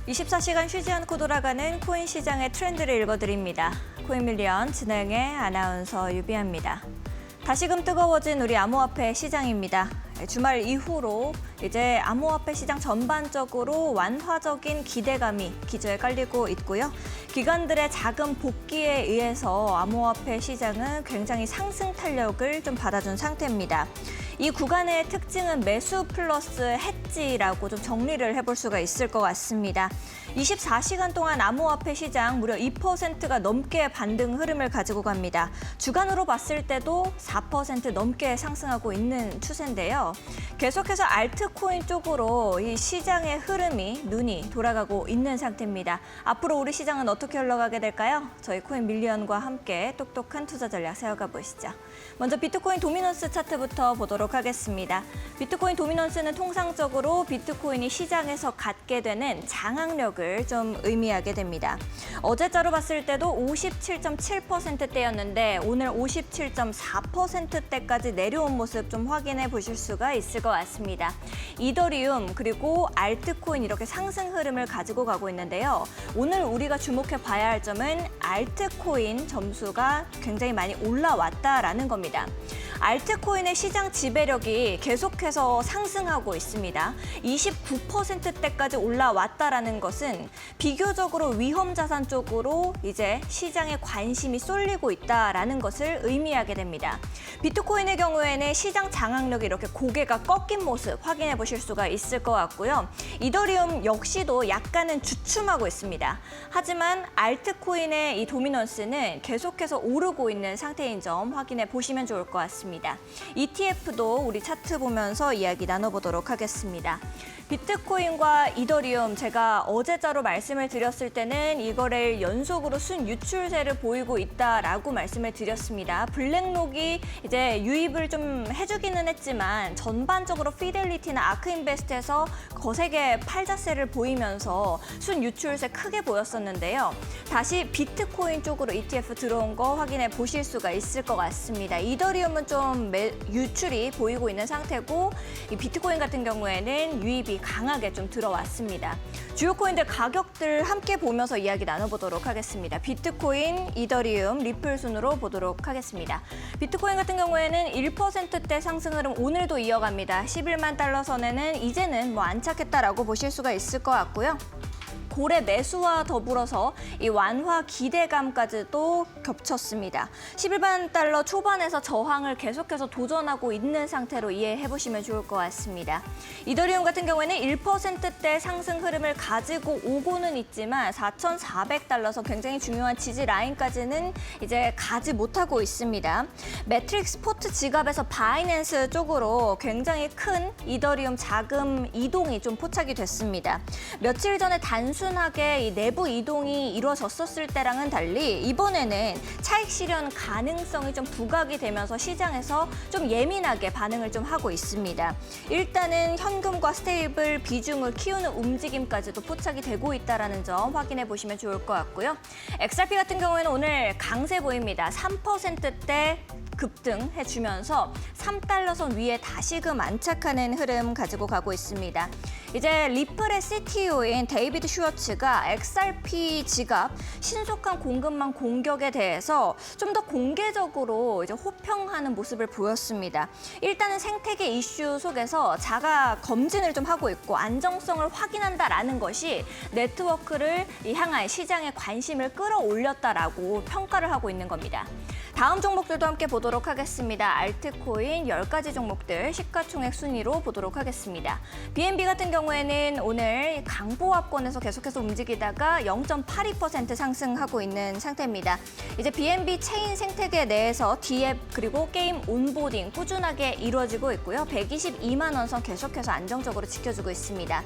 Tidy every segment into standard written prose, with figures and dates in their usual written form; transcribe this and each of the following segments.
24시간 쉬지 않고 돌아가는 코인 시장의 트렌드를 읽어드립니다. 코인밀리언 진행의 아나운서 유비아입니다. 다시금 뜨거워진 우리 암호화폐 시장입니다. 주말 이후로 이제 암호화폐 시장 전반적으로 완화적인 기대감이 기저에 깔리고 있고요. 기관들의 자금 복귀에 의해서 암호화폐 시장은 굉장히 상승 탄력을 좀 받아준 상태입니다. 이 구간의 특징은 매수 플러스 해지라고 좀 정리를 해볼 수가 있을 것 같습니다. 24시간 동안 암호화폐 시장 무려 2%가 넘게 반등 흐름을 가지고 갑니다. 주간으로 봤을 때도 4% 넘게 상승하고 있는 추세인데요. 계속해서 알트코인 쪽으로 이 시장의 흐름이 눈이 돌아가고 있는 상태입니다. 앞으로 우리 시장은 어떻게 흘러가게 될까요? 저희 코인밀리언과 함께 똑똑한 투자 전략 세워가 보시죠. 먼저 비트코인 도미넌스 차트부터 보도록 하겠습니다. 비트코인 도미넌스는 통상적으로 비트코인이 시장에서 갖게 되는 장악력을 좀 의미하게 됩니다. 어제자로 봤을 때도 57.7%대였는데 오늘 57.4%대까지 내려온 모습 좀 확인해 보실 수가 있을 것 같습니다. 이더리움 그리고 알트코인 이렇게 상승 흐름을 가지고 가고 있는데요. 오늘 우리가 주목해 봐야 할 점은 알트코인 점수가 굉장히 많이 올라왔다라는 겁니다. 알트코인의 시장 지배력이 계속해서 상승하고 있습니다. 29%대까지 올라왔다라는 것은 비교적으로 위험 자산 쪽으로 이제 시장에 관심이 쏠리고 있다라는 것을 의미하게 됩니다. 비트코인의 경우에는 시장 장악력이 이렇게 고개가 꺾인 모습 확인해 보실 수가 있을 것 같고요. 이더리움 역시도 약간은 주춤하고 있습니다. 하지만 알트코인의 이 도미넌스는 계속해서 오르고 있는 상태인 점 확인해 보시면 좋을 것 같습니다. ETF도 우리 차트 보면서 이야기 나눠보도록 하겠습니다. 비트코인과 이더리움 제가 어제자로 말씀을 드렸을 때는 이거를 연속으로 순유출세를 보이고 있다라고 말씀을 드렸습니다. 블랙록이 이제 유입을 좀 해주기는 했지만 전반적으로 피델리티나 아크인베스트에서 거세게 팔자세를 보이면서 순유출세 크게 보였었는데요. 다시 비트코인 쪽으로 ETF 들어온 거 확인해 보실 수가 있을 것 같습니다. 이더리움은 좀 유출이 보이고 있는 상태고 이 비트코인 같은 경우에는 유입이 강하게 좀 들어왔습니다. 주요 코인들 가격들 함께 보면서 이야기 나눠보도록 하겠습니다. 비트코인, 이더리움, 리플 순으로 보도록 하겠습니다. 비트코인 같은 경우에는 1%대 상승 흐름 오늘도 이어갑니다. 11만 달러 선에는 이제는 뭐 안착했다라고 보실 수가 있을 것 같고요. 고래 매수와 더불어서 이 완화 기대감까지도 겹쳤습니다. 11만 달러 초반에서 저항을 계속해서 도전하고 있는 상태로 이해해 보시면 좋을 것 같습니다. 이더리움 같은 경우에는 1%대 상승 흐름을 가지고 오고는 있지만 4,400달러선 굉장히 중요한 지지 라인까지는 이제 가지 못하고 있습니다. 매트릭스 포트 지갑에서 바이낸스 쪽으로 굉장히 큰 이더리움 자금 이동이 좀 포착이 됐습니다. 며칠 전에 단순하게 이 내부 이동이 이루어졌었을 때랑은 달리 이번에는 차익 실현 가능성이 좀 부각이 되면서 시장에서 좀 예민하게 반응을 좀 하고 있습니다. 일단은 현금과 스테이블 비중을 키우는 움직임까지도 포착이 되고 있다는 점 확인해 보시면 좋을 것 같고요. XRP 같은 경우에는 오늘 강세 보입니다. 3%대 급등해주면서 3달러선 위에 다시금 안착하는 흐름 가지고 가고 있습니다. 이제 리플의 CTO인 데이비드 슈워츠가 XRP 지갑 신속한 공급망 공격에 대해서 좀 더 공개적으로 이제 호평하는 모습을 보였습니다. 일단은 생태계 이슈 속에서 자가 검진을 좀 하고 있고 안정성을 확인한다라는 것이 네트워크를 향한 시장의 관심을 끌어올렸다라고 평가를 하고 있는 겁니다. 다음 종목들도 함께 보도록 하겠습니다. 알트코인 10가지 종목들 시가총액 순위로 보도록 하겠습니다. BNB 같은 경우에는 오늘 강보합권에서 계속해서 움직이다가 0.82% 상승하고 있는 상태입니다. 이제 BNB 체인 생태계 내에서 D앱 그리고 게임 온보딩 꾸준하게 이루어지고 있고요. 122만 원 선 계속해서 안정적으로 지켜주고 있습니다.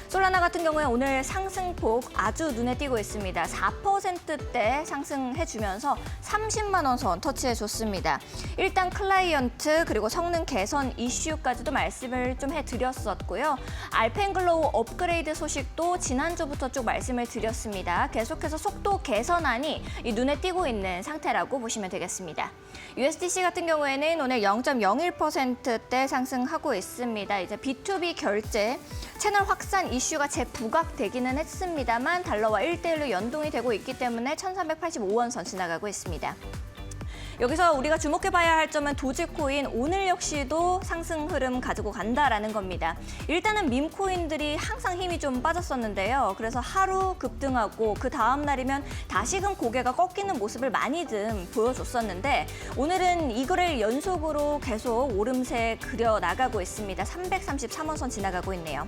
솔라나 같은 경우에 오늘 상승폭 아주 눈에 띄고 있습니다. 4%대 상승해주면서 30만 원 선 터치해줬습니다. 일단 클라이언트 그리고 성능 개선 이슈까지도 말씀을 좀 해드렸었고요. 알펜글로우 업그레이드 소식도 지난주부터 쭉 말씀을 드렸습니다. 계속해서 속도 개선안이 눈에 띄고 있는 상태라고 보시면 되겠습니다. USDC 같은 경우에는 오늘 0.01%대 상승하고 있습니다. 이제 B2B 결제 채널 확산 이슈가 재부각되기는 했습니다만 달러와 1대1로 연동이 되고 있기 때문에 1,385원 선 지나가고 있습니다. 여기서 우리가 주목해봐야 할 점은 도지코인 오늘 역시도 상승 흐름 가지고 간다라는 겁니다. 일단은 밈코인들이 항상 힘이 좀 빠졌었는데요. 그래서 하루 급등하고 그 다음 날이면 다시금 고개가 꺾이는 모습을 많이들 보여줬었는데 오늘은 이거를 연속으로 계속 오름세 그려나가고 있습니다. 333원 선 지나가고 있네요.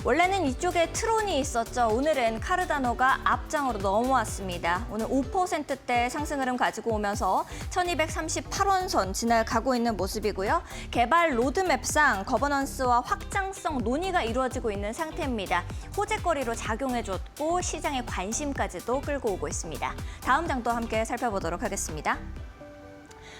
원래는 이쪽에 트론이 있었죠. 오늘은 카르다노가 앞장으로 넘어왔습니다. 오늘 5%대 상승 흐름 가지고 오면서 1,238원 선 지나가고 있는 모습이고요. 개발 로드맵상 거버넌스와 확장성 논의가 이루어지고 있는 상태입니다. 호재거리로 작용해줬고 시장의 관심까지도 끌고 오고 있습니다. 다음 장도 함께 살펴보도록 하겠습니다.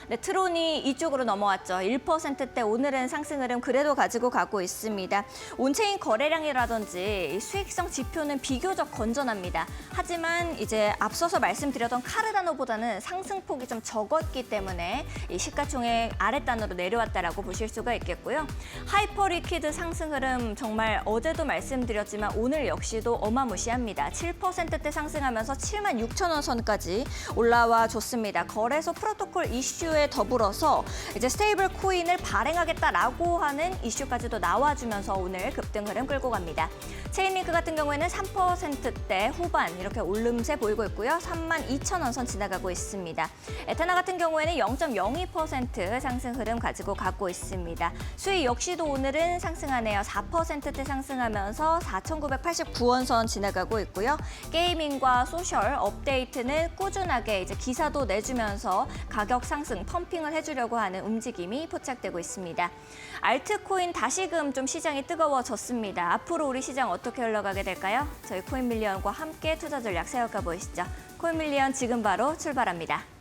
네, 트론이 이쪽으로 넘어왔죠. 1%대 오늘은 상승 흐름 그래도 가지고 가고 있습니다. 온체인 거래량이라든지 수익성 지표는 비교적 건전합니다. 하지만 이제 앞서서 말씀드렸던 카르다노보다는 상승폭이 좀 적었기 때문에 이 시가총액 아랫단으로 내려왔다라고 보실 수가 있겠고요. 하이퍼리퀴드 상승 흐름 정말 어제도 말씀드렸지만 오늘 역시도 어마무시합니다. 7%대 상승하면서 76,000원 선까지 올라와 줬습니다. 거래소 프로토콜 이슈 더불어서 이제 스테이블 코인을 발행하겠다라고 하는 이슈까지도 나와주면서 오늘 급등 흐름 끌고 갑니다. 체인링크 같은 경우에는 3%대 후반 이렇게 오름세 보이고 있고요. 32,000원 선 지나가고 있습니다. 에테나 같은 경우에는 0.02% 상승 흐름 가지고 가고 있습니다. 수익 역시도 오늘은 상승하네요. 4%대 상승하면서 4,989원 선 지나가고 있고요. 게이밍과 소셜 업데이트는 꾸준하게 이제 기사도 내주면서 가격 상승 펌핑을 해주려고 하는 움직임이 포착되고 있습니다. 알트코인 다시금 좀 시장이 뜨거워졌습니다. 앞으로 우리 시장 어떻게 흘러가게 될까요? 저희 코인밀리언과 함께 투자 전략 세워가 보시죠. 코인밀리언 지금 바로 출발합니다.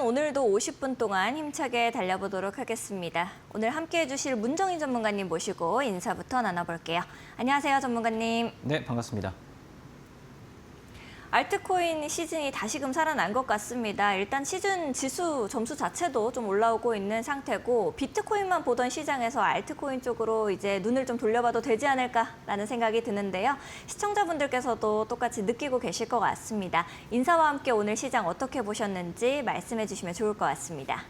오늘도 50분 동안 힘차게 달려보도록 하겠습니다. 오늘 함께해 주실 문정인 전문가님 모시고 인사부터 나눠볼게요. 안녕하세요, 전문가님. 네, 반갑습니다. 알트코인 시즌이 다시금 살아난 것 같습니다. 일단 시즌 지수 점수 자체도 좀 올라오고 있는 상태고 비트코인만 보던 시장에서 알트코인 쪽으로 이제 눈을 좀 돌려봐도 되지 않을까라는 생각이 드는데요. 시청자분들께서도 똑같이 느끼고 계실 것 같습니다. 인사와 함께 오늘 시장 어떻게 보셨는지 말씀해 주시면 좋을 것 같습니다.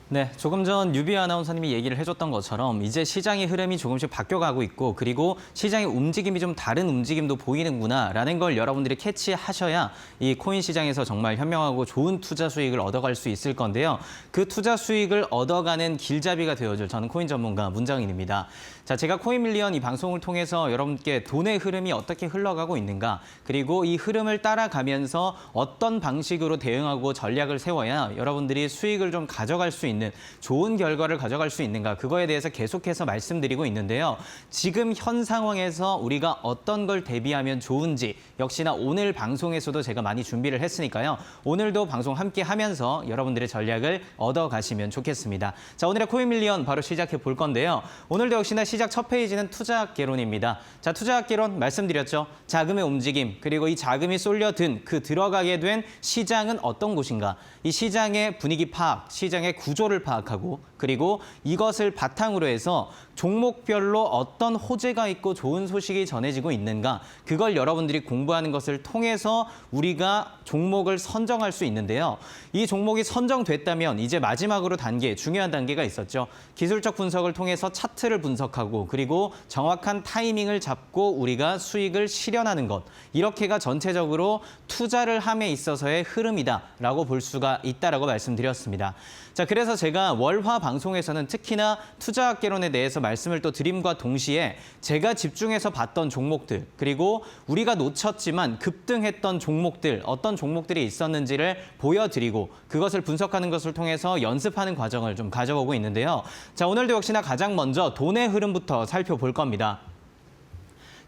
네, 조금 전 유비 아나운서님이 얘기를 해줬던 것처럼 이제 시장의 흐름이 조금씩 바뀌어가고 있고 그리고 시장의 움직임이 좀 다른 움직임도 보이는구나라는 걸 여러분들이 캐치하셔야 이 코인 시장에서 정말 현명하고 좋은 투자 수익을 얻어갈 수 있을 건데요. 그 투자 수익을 얻어가는 길잡이가 되어줄 저는 코인 전문가 문정인입니다. 자, 제가 코인밀리언 이 방송을 통해서 여러분께 돈의 흐름이 어떻게 흘러가고 있는가 그리고 이 흐름을 따라가면서 어떤 방식으로 대응하고 전략을 세워야 여러분들이 수익을 좀 가져갈 수 있는 좋은 결과를 가져갈 수 있는가 그거에 대해서 계속해서 말씀드리고 있는데요. 지금 현 상황에서 우리가 어떤 걸 대비하면 좋은지 역시나 오늘 방송에서도 제가 많이 준비를 했으니까요. 오늘도 방송 함께 하면서 여러분들의 전략을 얻어가시면 좋겠습니다. 자, 오늘의 코인밀리언 바로 시작해 볼 건데요. 오늘도 역시나 시작 첫 페이지는 투자학개론입니다. 자, 투자학개론 말씀드렸죠. 자금의 움직임, 그리고 이 자금이 쏠려든 그 들어가게 된 시장은 어떤 곳인가. 이 시장의 분위기 파악, 시장의 구조를 파악하고 그리고 이것을 바탕으로 해서 종목별로 어떤 호재가 있고 좋은 소식이 전해지고 있는가. 그걸 여러분들이 공부하는 것을 통해서 우리가 종목을 선정할 수 있는데요. 이 종목이 선정됐다면 이제 마지막으로 중요한 단계가 있었죠. 기술적 분석을 통해서 차트를 분석하고 그리고 정확한 타이밍을 잡고 우리가 수익을 실현하는 것. 이렇게가 전체적으로 투자를 함에 있어서의 흐름이다라고 볼 수가 있다라고 말씀드렸습니다. 자, 그래서 제가 월화 방송에서는 특히나 투자학개론에 대해서 말씀을 또 드림과 동시에 제가 집중해서 봤던 종목들 그리고 우리가 놓쳤지만 급등했던 종목들 어떤 종목들이 있었는지를 보여드리고 그것을 분석하는 것을 통해서 연습하는 과정을 좀 가져보고 있는데요. 자, 오늘도 역시나 가장 먼저 돈의 흐름부터 살펴볼 겁니다.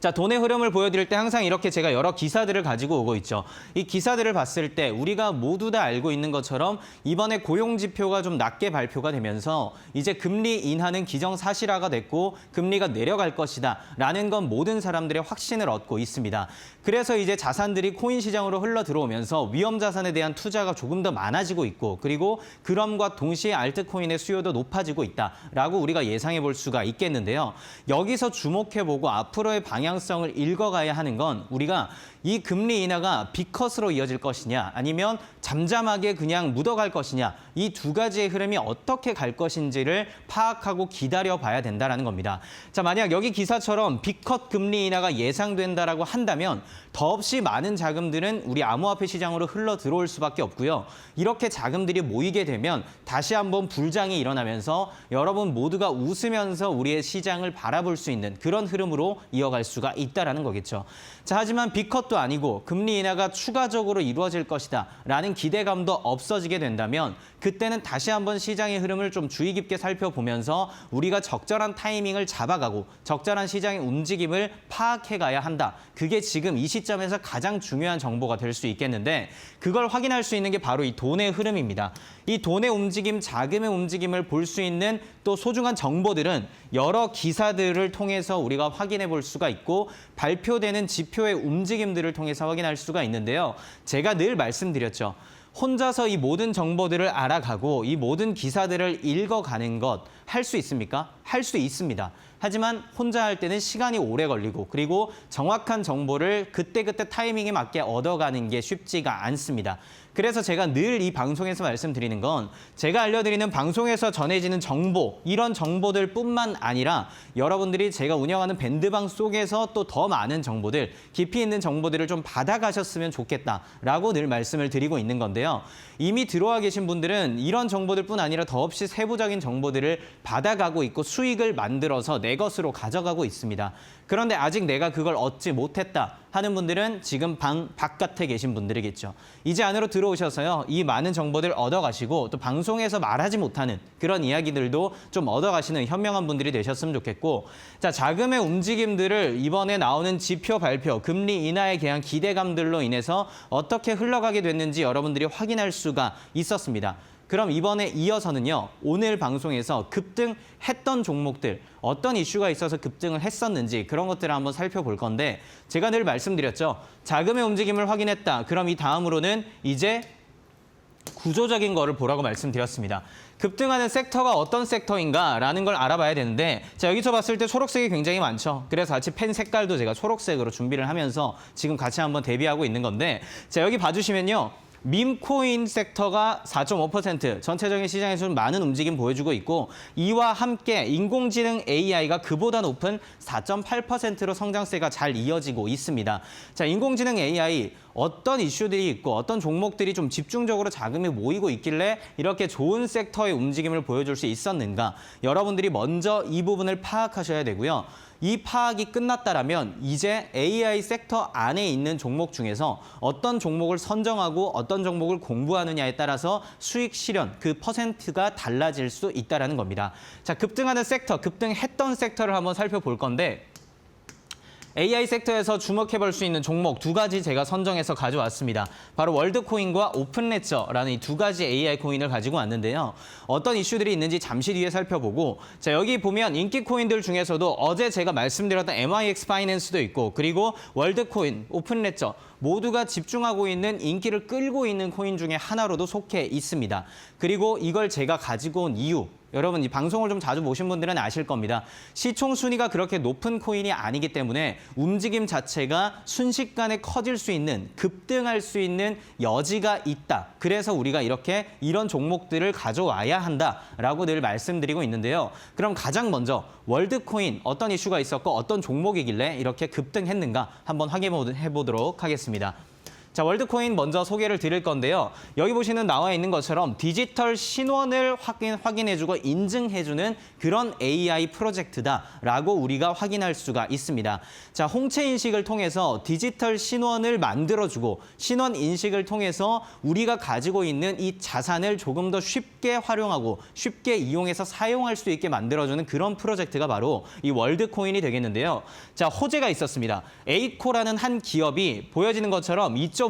자, 돈의 흐름을 보여드릴 때 항상 이렇게 제가 여러 기사들을 가지고 오고 있죠. 이 기사들을 봤을 때 우리가 모두 다 알고 있는 것처럼 이번에 고용지표가 좀 낮게 발표가 되면서 이제 금리 인하는 기정사실화가 됐고 금리가 내려갈 것이다 라는 건 모든 사람들의 확신을 얻고 있습니다. 그래서 이제 자산들이 코인 시장으로 흘러 들어오면서 위험 자산에 대한 투자가 조금 더 많아지고 있고 그리고 그럼과 동시에 알트코인의 수요도 높아지고 있다라고 우리가 예상해 볼 수가 있겠는데요. 여기서 주목해보고 앞으로의 방향성을 읽어가야 하는 건 우리가 이 금리 인하가 빅컷으로 이어질 것이냐 아니면 잠잠하게 그냥 묻어갈 것이냐 이 두 가지의 흐름이 어떻게 갈 것인지를 파악하고 기다려봐야 된다는 겁니다. 자, 만약 여기 기사처럼 빅컷 금리 인하가 예상된다라고 한다면 더없이 많은 자금들은 우리 암호화폐 시장으로 흘러 들어올 수밖에 없고요. 이렇게 자금들이 모이게 되면 다시 한번 불장이 일어나면서 여러분 모두가 웃으면서 우리의 시장을 바라볼 수 있는 그런 흐름으로 이어갈 수가 있다는 거겠죠. 자, 하지만 빅컷도 아니고 금리 인하가 추가적으로 이루어질 것이다 라는 기대감도 없어지게 된다면 그때는 다시 한번 시장의 흐름을 좀 주의 깊게 살펴보면서 우리가 적절한 타이밍을 잡아가고 적절한 시장의 움직임을 파악해가야 한다. 그게 지금 이 시점에서 가장 중요한 정보가 될 수 있겠는데 그걸 확인할 수 있는 게 바로 이 돈의 흐름입니다. 이 돈의 움직임, 자금의 움직임을 볼 수 있는 또 소중한 정보들은 여러 기사들을 통해서 우리가 확인해 볼 수가 있고 발표되는 지표의 움직임들을 통해서 확인할 수가 있는데요. 제가 늘 말씀드렸죠. 혼자서 이 모든 정보들을 알아가고 이 모든 기사들을 읽어가는 것 할 수 있습니까? 할 수 있습니다. 하지만 혼자 할 때는 시간이 오래 걸리고 그리고 정확한 정보를 그때그때 타이밍에 맞게 얻어가는 게 쉽지가 않습니다. 그래서 제가 늘 이 방송에서 말씀드리는 건 제가 알려드리는 방송에서 전해지는 정보, 이런 정보들 뿐만 아니라 여러분들이 제가 운영하는 밴드방 속에서 또 더 많은 정보들, 깊이 있는 정보들을 좀 받아가셨으면 좋겠다라고 늘 말씀을 드리고 있는 건데요. 이미 들어와 계신 분들은 이런 정보들뿐 아니라 더없이 세부적인 정보들을 받아가고 있고 수익을 만들어서 내 것으로 가져가고 있습니다. 그런데 아직 내가 그걸 얻지 못했다 하는 분들은 지금 방 바깥에 계신 분들이겠죠. 이제 안으로 들어오셔서요. 이 많은 정보들 얻어가시고 또 방송에서 말하지 못하는 그런 이야기들도 좀 얻어가시는 현명한 분들이 되셨으면 좋겠고 자, 자금의 움직임들을 이번에 나오는 지표 발표, 금리 인하에 대한 기대감들로 인해서 어떻게 흘러가게 됐는지 여러분들이 확인할 수가 있었습니다. 그럼 이번에 이어서는요. 오늘 방송에서 급등했던 종목들 어떤 이슈가 있어서 급등을 했었는지 그런 것들을 한번 살펴볼 건데 제가 늘 말씀드렸죠. 자금의 움직임을 확인했다. 그럼 이 다음으로는 이제 구조적인 거를 보라고 말씀드렸습니다. 급등하는 섹터가 어떤 섹터인가라는 걸 알아봐야 되는데 자, 여기서 봤을 때 초록색이 굉장히 많죠. 그래서 같이 펜 색깔도 제가 초록색으로 준비를 하면서 지금 같이 한번 대비하고 있는 건데 자, 여기 봐주시면요. 밈코인 섹터가 4.5% 전체적인 시장에서 좀 많은 움직임 보여주고 있고 이와 함께 인공지능 AI가 그보다 높은 4.8%로 성장세가 잘 이어지고 있습니다. 자, 인공지능 AI 어떤 이슈들이 있고 어떤 종목들이 좀 집중적으로 자금이 모이고 있길래 이렇게 좋은 섹터의 움직임을 보여줄 수 있었는가? 여러분들이 먼저 이 부분을 파악하셔야 되고요. 이 파악이 끝났다라면 이제 AI 섹터 안에 있는 종목 중에서 어떤 종목을 선정하고 어떤 종목을 공부하느냐에 따라서 수익 실현, 그 퍼센트가 달라질 수 있다는 겁니다. 자, 급등하는 섹터, 급등했던 섹터를 한번 살펴볼 건데 AI 섹터에서 주목해볼 수 있는 종목 두 가지 제가 선정해서 가져왔습니다. 바로 월드코인과 오픈레저라는 이 두 가지 AI 코인을 가지고 왔는데요. 어떤 이슈들이 있는지 잠시 뒤에 살펴보고, 자, 여기 보면 인기 코인들 중에서도 어제 제가 말씀드렸던 MIX 파이낸스도 있고, 그리고 월드코인, 오픈레저 모두가 집중하고 있는 인기를 끌고 있는 코인 중에 하나로도 속해 있습니다. 그리고 이걸 제가 가지고 온 이유, 여러분 이 방송을 좀 자주 보신 분들은 아실 겁니다. 시총 순위가 그렇게 높은 코인이 아니기 때문에 움직임 자체가 순식간에 커질 수 있는, 급등할 수 있는 여지가 있다. 그래서 우리가 이런 종목들을 가져와야 한다라고 늘 말씀드리고 있는데요. 그럼 가장 먼저 월드코인 어떤 이슈가 있었고 어떤 종목이길래 이렇게 급등했는가 한번 확인해 보도록 하겠습니다. 자, 월드코인 먼저 소개를 드릴 건데요. 여기 보시는 나와 있는 것처럼 디지털 신원을 확인해주고 인증해주는 그런 AI 프로젝트다라고 우리가 확인할 수가 있습니다. 자, 홍채 인식을 통해서 디지털 신원을 만들어주고 신원 인식을 통해서 우리가 가지고 있는 이 자산을 조금 더 쉽게 활용하고 쉽게 이용해서 사용할 수 있게 만들어주는 그런 프로젝트가 바로 이 월드코인이 되겠는데요. 자, 호재가 있었습니다. 에이코라는 한 기업이 보여지는 것처럼 2.5억에서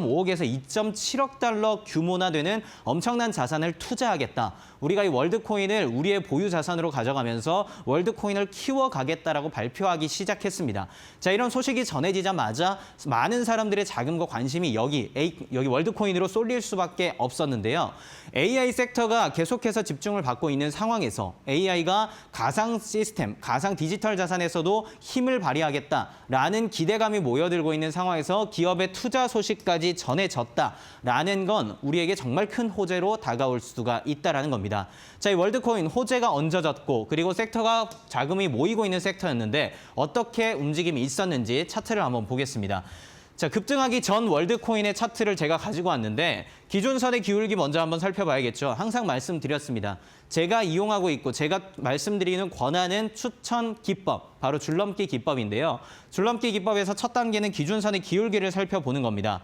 2.7억 달러 규모나 되는 엄청난 자산을 투자하겠다. 우리가 이 월드코인을 우리의 보유 자산으로 가져가면서 월드코인을 키워가겠다라고 발표하기 시작했습니다. 자, 이런 소식이 전해지자마자 많은 사람들의 자금과 관심이 여기 월드코인으로 쏠릴 수밖에 없었는데요. AI 섹터가 계속해서 집중을 받고 있는 상황에서 AI가 가상 시스템, 가상 디지털 자산에서도 힘을 발휘하겠다라는 기대감이 모여들고 있는 상황에서 기업의 투자 소식까지 전해졌다라는 건 우리에게 정말 큰 호재로 다가올 수가 있다라는 겁니다. 자, 이 월드코인 호재가 얹어졌고 그리고 섹터가 자금이 모이고 있는 섹터였는데 어떻게 움직임이 있었는지 차트를 한번 보겠습니다. 자, 급등하기 전 월드코인의 차트를 제가 가지고 왔는데 기준선의 기울기 먼저 한번 살펴봐야겠죠. 항상 말씀드렸습니다. 제가 이용하고 있고 제가 말씀드리는 권하는 추천 기법, 바로 줄넘기 기법인데요. 줄넘기 기법에서 첫 단계는 기준선의 기울기를 살펴보는 겁니다.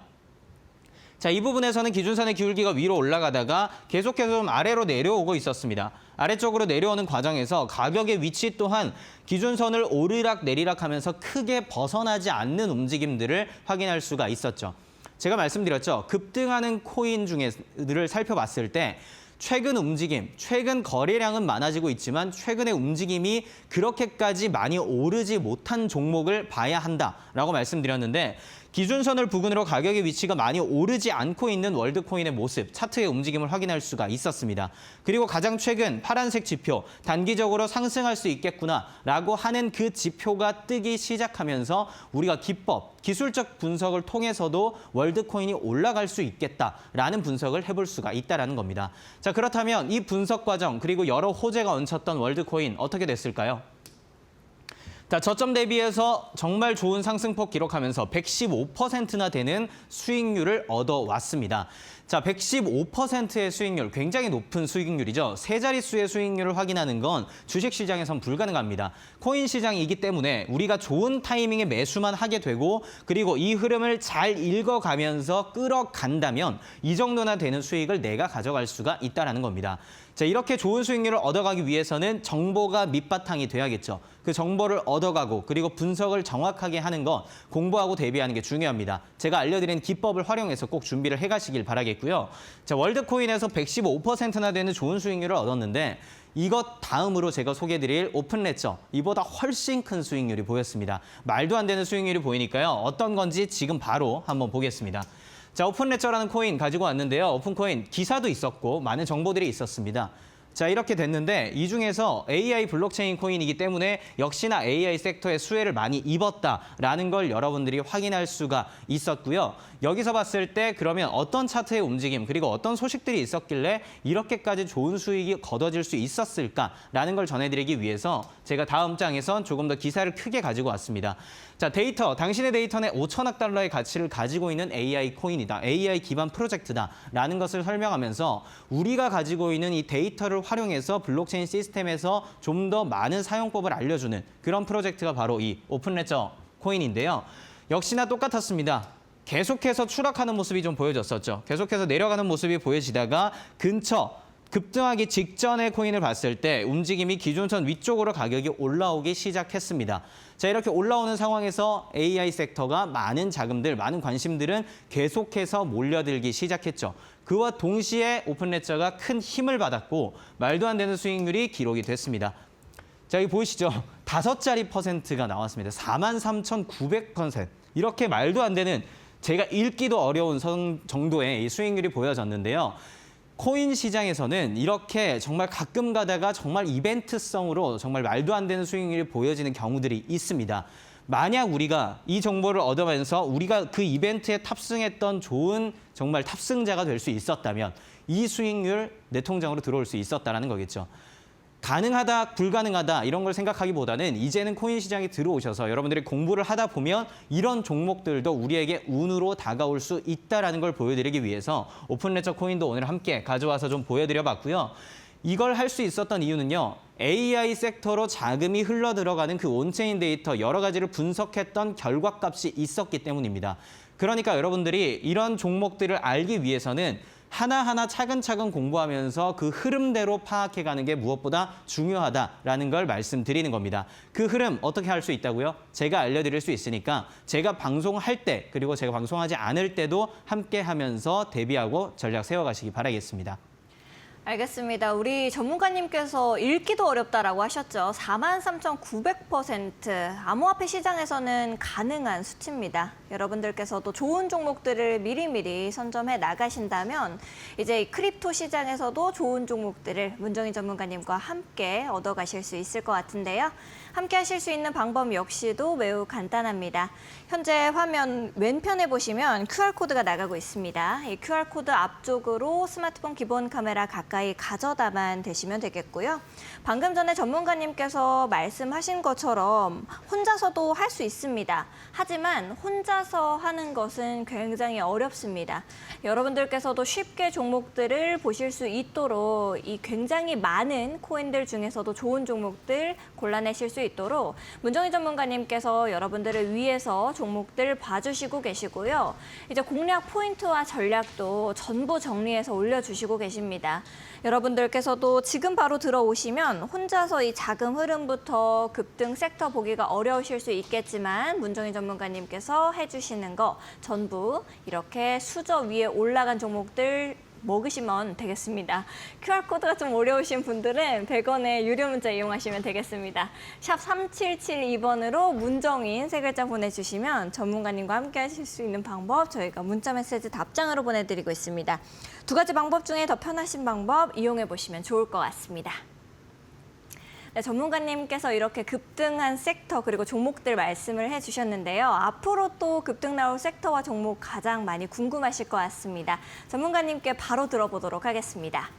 자, 이 부분에서는 기준선의 기울기가 위로 올라가다가 계속해서 좀 아래로 내려오고 있었습니다. 아래쪽으로 내려오는 과정에서 가격의 위치 또한 기준선을 오르락 내리락 하면서 크게 벗어나지 않는 움직임들을 확인할 수가 있었죠. 제가 말씀드렸죠. 급등하는 코인 중에를 살펴봤을 때 최근 움직임, 최근 거래량은 많아지고 있지만 최근의 움직임이 그렇게까지 많이 오르지 못한 종목을 봐야 한다라고 말씀드렸는데 기준선을 부근으로 가격의 위치가 많이 오르지 않고 있는 월드코인의 모습, 차트의 움직임을 확인할 수가 있었습니다. 그리고 가장 최근 파란색 지표, 단기적으로 상승할 수 있겠구나라고 하는 그 지표가 뜨기 시작하면서 우리가 기법, 기술적 분석을 통해서도 월드코인이 올라갈 수 있겠다라는 분석을 해볼 수가 있다는 겁니다. 자, 그렇다면 이 분석 과정 그리고 여러 호재가 얹혔던 월드코인 어떻게 됐을까요? 자, 저점 대비해서 정말 좋은 상승폭 기록하면서 115%나 되는 수익률을 얻어왔습니다. 자, 115%의 수익률, 굉장히 높은 수익률이죠. 세 자릿수의 수익률을 확인하는 건 주식시장에선 불가능합니다. 코인 시장이기 때문에 우리가 좋은 타이밍에 매수만 하게 되고 그리고 이 흐름을 잘 읽어가면서 끌어간다면 이 정도나 되는 수익을 내가 가져갈 수가 있다는 겁니다. 자, 이렇게 좋은 수익률을 얻어가기 위해서는 정보가 밑바탕이 돼야겠죠. 그 정보를 얻어가고 그리고 분석을 정확하게 하는 것, 공부하고 대비하는 게 중요합니다. 제가 알려드린 기법을 활용해서 꼭 준비를 해가시길 바라겠고요. 자, 월드코인에서 115%나 되는 좋은 수익률을 얻었는데 이것 다음으로 제가 소개해드릴 오픈레저, 이보다 훨씬 큰 수익률이 보였습니다. 말도 안 되는 수익률이 보이니까요. 어떤 건지 지금 바로 한번 보겠습니다. 자, 오픈레저라는 코인 가지고 왔는데요. 오픈코인 기사도 있었고 많은 정보들이 있었습니다. 자, 이렇게 됐는데 이 중에서 AI 블록체인 코인이기 때문에 역시나 AI 섹터의 수혜를 많이 입었다라는 걸 여러분들이 확인할 수가 있었고요. 여기서 봤을 때 그러면 어떤 차트의 움직임 그리고 어떤 소식들이 있었길래 이렇게까지 좋은 수익이 거둬질 수 있었을까라는 걸 전해드리기 위해서 제가 다음 장에선 조금 더 기사를 크게 가지고 왔습니다. 자, 데이터, 당신의 데이터는 5천억 달러의 가치를 가지고 있는 AI 코인이다. AI 기반 프로젝트다라는 것을 설명하면서 우리가 가지고 있는 이 데이터를 활용해서 블록체인 시스템에서 좀 더 많은 사용법을 알려주는 그런 프로젝트가 바로 이 오픈레저 코인인데요. 역시나 똑같았습니다. 계속해서 추락하는 모습이 좀 보여졌었죠. 계속해서 내려가는 모습이 보여지다가 근처 급등하기 직전의 코인을 봤을 때 움직임이 기준선 위쪽으로 가격이 올라오기 시작했습니다. 자, 이렇게 올라오는 상황에서 AI 섹터가 많은 자금들, 많은 관심들은 계속해서 몰려들기 시작했죠. 그와 동시에 오픈레저가 큰 힘을 받았고 말도 안 되는 수익률이 기록이 됐습니다. 자, 여기 보이시죠? 5자리 퍼센트가 나왔습니다. 43,900%. 이렇게 말도 안 되는 제가 읽기도 어려운 정도의 이 수익률이 보여졌는데요. 코인 시장에서는 이렇게 정말 가끔 가다가 정말 이벤트성으로 정말 말도 안 되는 수익률이 보여지는 경우들이 있습니다. 만약 우리가 이 정보를 얻으면서 우리가 그 이벤트에 탑승했던 좋은 정말 탑승자가 될 수 있었다면 이 수익률 내 통장으로 들어올 수 있었다는 거겠죠. 가능하다, 불가능하다 이런 걸 생각하기보다는 이제는 코인 시장에 들어오셔서 여러분들이 공부를 하다 보면 이런 종목들도 우리에게 운으로 다가올 수 있다는 걸 보여드리기 위해서 오픈레저 코인도 오늘 함께 가져와서 좀 보여드려 봤고요. 이걸 할 수 있었던 이유는요. AI 섹터로 자금이 흘러 들어가는 그 온체인 데이터 여러 가지를 분석했던 결과값이 있었기 때문입니다. 그러니까 여러분들이 이런 종목들을 알기 위해서는 하나하나 차근차근 공부하면서 그 흐름대로 파악해가는 게 무엇보다 중요하다라는 걸 말씀드리는 겁니다. 그 흐름 어떻게 할 수 있다고요? 제가 알려드릴 수 있으니까 제가 방송할 때 그리고 제가 방송하지 않을 때도 함께 하면서 대비하고 전략 세워가시기 바라겠습니다. 알겠습니다. 우리 전문가님께서 읽기도 어렵다라고 하셨죠. 43,900%. 암호화폐 시장에서는 가능한 수치입니다. 여러분들께서도 좋은 종목들을 미리미리 선점해 나가신다면 이제 이 크립토 시장에서도 좋은 종목들을 문정인 전문가님과 함께 얻어가실 수 있을 것 같은데요. 함께 하실 수 있는 방법 역시도 매우 간단합니다. 현재 화면 왼편에 보시면 QR코드가 나가고 있습니다. 이 QR코드 앞쪽으로 스마트폰 기본 카메라 가까이 가져다만 대시면 되겠고요. 방금 전에 전문가님께서 말씀하신 것처럼 혼자서도 할 수 있습니다. 하지만 혼자서 하는 것은 굉장히 어렵습니다. 여러분들께서도 쉽게 종목들을 보실 수 있도록 이 굉장히 많은 코인들 중에서도 좋은 종목들 골라내실 수 있도록 문정희 전문가님께서 여러분들을 위해서 종목들 봐주시고 계시고요. 이제 공략 포인트와 전략도 전부 정리해서 올려주시고 계십니다. 여러분들께서도 지금 바로 들어오시면 혼자서 이 자금 흐름부터 급등 섹터 보기가 어려우실 수 있겠지만 문정희 전문가님께서 해주시는 거 전부 이렇게 수저 위에 올라간 종목들 먹으시면 되겠습니다. QR코드가 좀 어려우신 분들은 100원의 유료 문자 이용하시면 되겠습니다. 샵 3772번으로 문정인 세 글자 보내주시면 전문가님과 함께 하실 수 있는 방법 저희가 문자 메시지 답장으로 보내드리고 있습니다. 두 가지 방법 중에 더 편하신 방법 이용해 보시면 좋을 것 같습니다. 네, 전문가님께서 이렇게 급등한 섹터 그리고 종목들 말씀을 해주셨는데요. 앞으로 또 급등 나올 섹터와 종목 가장 많이 궁금하실 것 같습니다. 전문가님께 바로 들어보도록 하겠습니다.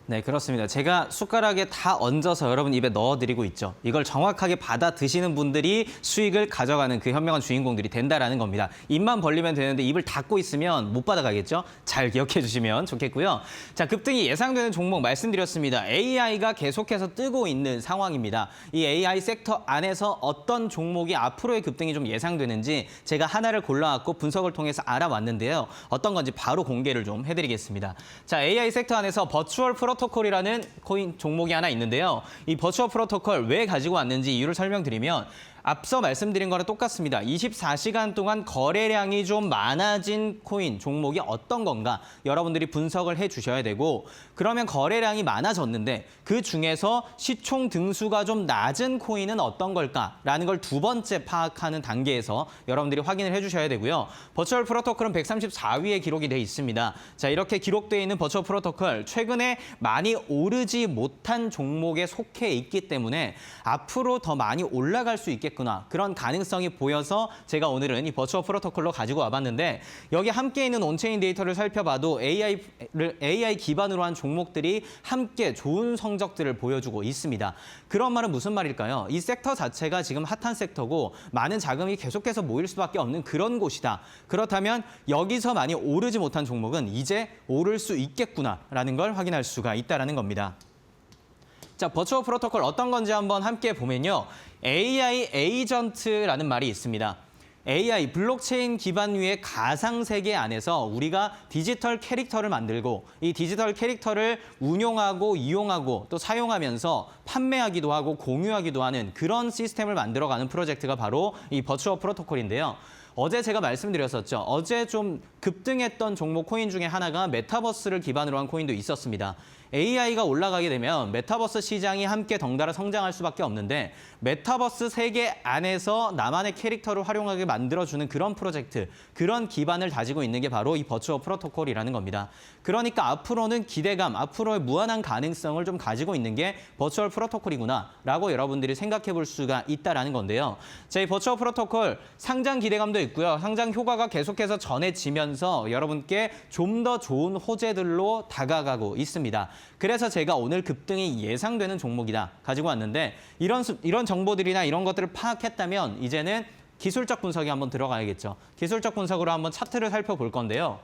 네, 그렇습니다. 제가 숟가락에 다 얹어서 여러분 입에 넣어드리고 있죠. 이걸 정확하게 받아 드시는 분들이 수익을 가져가는 그 현명한 주인공들이 된다라는 겁니다. 입만 벌리면 되는데 입을 닫고 있으면 못 받아가겠죠? 잘 기억해 주시면 좋겠고요. 자, 급등이 예상되는 종목 말씀드렸습니다. AI가 계속해서 뜨고 있는 상황입니다. 이 AI 섹터 안에서 어떤 종목이 앞으로의 급등이 좀 예상되는지 제가 하나를 골라왔고 분석을 통해서 알아왔는데요. 어떤 건지 바로 공개를 좀 해드리겠습니다. 자, AI 섹터 안에서 버추얼 프로토콜이라는 코인 종목이 하나 있는데요. 이 버추얼 프로토콜 왜 가지고 왔는지 이유를 설명드리면 앞서 말씀드린 거랑 똑같습니다. 24시간 동안 거래량이 좀 많아진 코인 종목이 어떤 건가 여러분들이 분석을 해주셔야 되고 그러면 거래량이 많아졌는데 그 중에서 시총 등수가 좀 낮은 코인은 어떤 걸까라는 걸 두 번째 파악하는 단계에서 여러분들이 확인을 해주셔야 되고요. 버추얼 프로토콜은 134위에 기록이 돼 있습니다. 자, 이렇게 기록되어 있는 버추얼 프로토콜 최근에 많이 오르지 못한 종목에 속해 있기 때문에 앞으로 더 많이 올라갈 수 있겠구나. 그런 가능성이 보여서 제가 오늘은 이 버추얼 프로토콜로 가지고 와봤는데 여기 함께 있는 온체인 데이터를 살펴봐도 AI 기반으로 한 종목들이 함께 좋은 성적들을 보여주고 있습니다. 그런 말은 무슨 말일까요? 이 섹터 자체가 지금 핫한 섹터고 많은 자금이 계속해서 모일 수밖에 없는 그런 곳이다. 그렇다면 여기서 많이 오르지 못한 종목은 이제 오를 수 있겠구나라는 걸 확인할 수가 있다는 겁니다. 자, 버추얼 프로토콜 어떤 건지 한번 함께 보면요. AI 에이전트라는 말이 있습니다. AI, 블록체인 기반 위의 가상세계 안에서 우리가 디지털 캐릭터를 만들고 이 디지털 캐릭터를 운용하고 이용하고 또 사용하면서 판매하기도 하고 공유하기도 하는 그런 시스템을 만들어가는 프로젝트가 바로 이 버추어 프로토콜인데요. 어제 제가 말씀드렸었죠. 어제 좀 급등했던 종목 코인 중에 하나가 메타버스를 기반으로 한 코인도 있었습니다. AI가 올라가게 되면 메타버스 시장이 함께 덩달아 성장할 수밖에 없는데 메타버스 세계 안에서 나만의 캐릭터를 활용하게 만들어주는 그런 프로젝트, 그런 기반을 다지고 있는 게 바로 이 버추어 프로토콜이라는 겁니다. 그러니까 앞으로는 기대감, 앞으로의 무한한 가능성을 좀 가지고 있는 게 버추얼 프로토콜이구나라고 여러분들이 생각해 볼 수가 있다라는 건데요. 자, 이 버추어 프로토콜 상장 기대감도 있고요. 상장 효과가 계속해서 전해지면서 여러분께 좀 더 좋은 호재들로 다가가고 있습니다. 그래서 제가 오늘 급등이 예상되는 종목이다 가지고 왔는데 이런 정보들이나 이런 것들을 파악했다면 이제는 기술적 분석에 한번 들어가야겠죠. 기술적 분석으로 한번 차트를 살펴볼 건데요.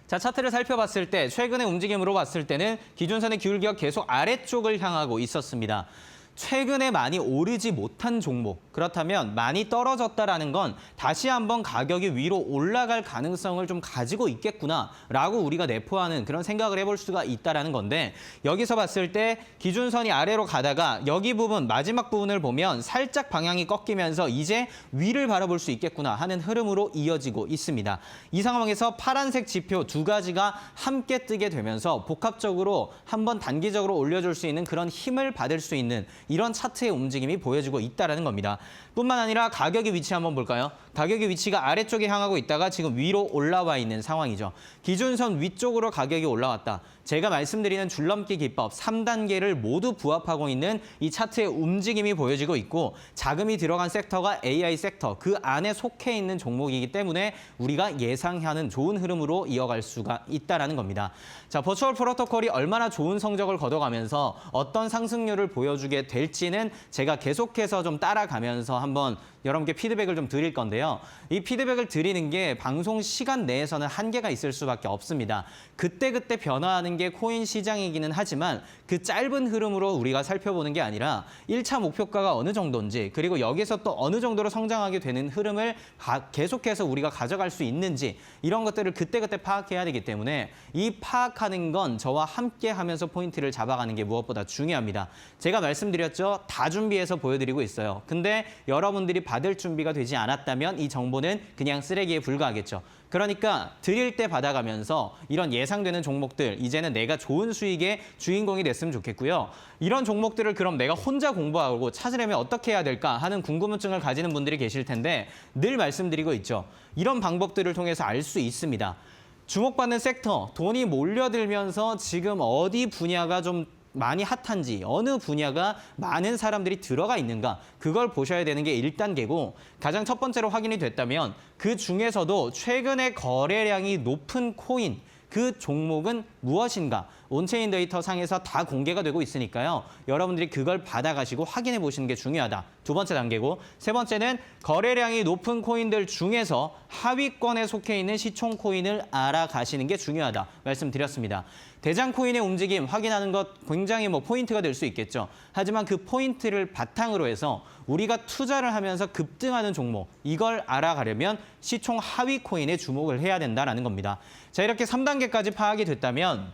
자, 차트를 살펴봤을 때 최근의 움직임으로 봤을 때는 기준선의 기울기가 계속 아래쪽을 향하고 있었습니다. 최근에 많이 오르지 못한 종목, 그렇다면 많이 떨어졌다라는 건 다시 한번 가격이 위로 올라갈 가능성을 좀 가지고 있겠구나라고 우리가 내포하는 그런 생각을 해볼 수가 있다라는 건데 여기서 봤을 때 기준선이 아래로 가다가 여기 부분, 마지막 부분을 보면 살짝 방향이 꺾이면서 이제 위를 바라볼 수 있겠구나 하는 흐름으로 이어지고 있습니다. 이 상황에서 파란색 지표 두 가지가 함께 뜨게 되면서 복합적으로 한번 단기적으로 올려줄 수 있는 그런 힘을 받을 수 있는 이런 차트의 움직임이 보여지고 있다는 겁니다. 뿐만 아니라 가격의 위치 한번 볼까요? 가격의 위치가 아래쪽에 향하고 있다가 지금 위로 올라와 있는 상황이죠. 기준선 위쪽으로 가격이 올라왔다. 제가 말씀드리는 줄넘기 기법 3단계를 모두 부합하고 있는 이 차트의 움직임이 보여지고 있고 자금이 들어간 섹터가 AI 섹터, 그 안에 속해 있는 종목이기 때문에 우리가 예상하는 좋은 흐름으로 이어갈 수가 있다는 겁니다. 자, 버추얼 프로토콜이 얼마나 좋은 성적을 거둬가면서 어떤 상승률을 보여주게 될지는 제가 계속해서 좀 따라가면서 한번 여러분께 피드백을 좀 드릴 건데요. 이 피드백을 드리는 게 방송 시간 내에서는 한계가 있을 수밖에 없습니다. 그때그때 변화하는 게 코인 시장이기는 하지만 그 짧은 흐름으로 우리가 살펴보는 게 아니라 1차 목표가가 어느 정도인지 그리고 여기서 또 어느 정도로 성장하게 되는 흐름을 계속해서 우리가 가져갈 수 있는지 이런 것들을 그때그때 파악해야 되기 때문에 이 파악하는 건 저와 함께 하면서 포인트를 잡아가는 게 무엇보다 중요합니다. 제가 말씀드렸죠. 다 준비해서 보여드리고 있어요. 근데 여러분들이 받을 준비가 되지 않았다면 이 정보는 그냥 쓰레기에 불과하겠죠. 그러니까 드릴 때 받아가면서 이런 예상되는 종목들 이제는 내가 좋은 수익의 주인공이 됐으면 좋겠고요. 이런 종목들을 그럼 내가 혼자 공부하고 찾으려면 어떻게 해야 될까 하는 궁금증을 가지는 분들이 계실 텐데 늘 말씀드리고 있죠. 이런 방법들을 통해서 알 수 있습니다. 주목받는 섹터, 돈이 몰려들면서 지금 어디 분야가 좀 많이 핫한지 어느 분야가 많은 사람들이 들어가 있는가 그걸 보셔야 되는 게 1단계고 가장 첫 번째로 확인이 됐다면 그 중에서도 최근에 거래량이 높은 코인 그 종목은 무엇인가 온체인 데이터 상에서 다 공개가 되고 있으니까요. 여러분들이 그걸 받아가시고 확인해 보시는 게 중요하다. 두 번째 단계고 세 번째는 거래량이 높은 코인들 중에서 하위권에 속해 있는 시총 코인을 알아가시는 게 중요하다. 말씀드렸습니다. 대장 코인의 움직임 확인하는 것 굉장히 포인트가 될 수 있겠죠. 하지만 그 포인트를 바탕으로 해서 우리가 투자를 하면서 급등하는 종목 이걸 알아가려면 시총 하위 코인에 주목을 해야 된다는 겁니다. 자, 이렇게 3단계까지 파악이 됐다면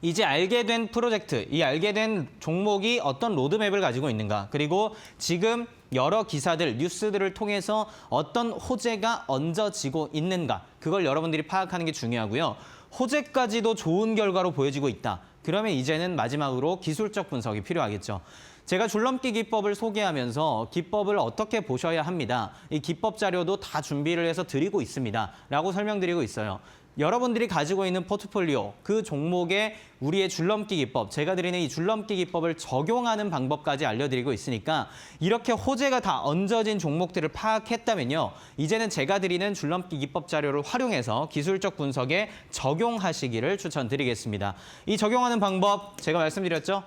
이제 알게 된 프로젝트, 이 알게 된 종목이 어떤 로드맵을 가지고 있는가 그리고 지금 여러 기사들, 뉴스들을 통해서 어떤 호재가 얹어지고 있는가 그걸 여러분들이 파악하는 게 중요하고요. 호재까지도 좋은 결과로 보여지고 있다. 그러면 이제는 마지막으로 기술적 분석이 필요하겠죠. 제가 줄넘기 기법을 소개하면서 기법을 어떻게 보셔야 합니다. 이 기법 자료도 다 준비를 해서 드리고 있습니다. 라고 설명드리고 있어요. 여러분들이 가지고 있는 포트폴리오, 그 종목에 우리의 줄넘기 기법, 제가 드리는 이 줄넘기 기법을 적용하는 방법까지 알려드리고 있으니까 이렇게 호재가 다 얹어진 종목들을 파악했다면요. 이제는 제가 드리는 줄넘기 기법 자료를 활용해서 기술적 분석에 적용하시기를 추천드리겠습니다. 이 적용하는 방법 제가 말씀드렸죠?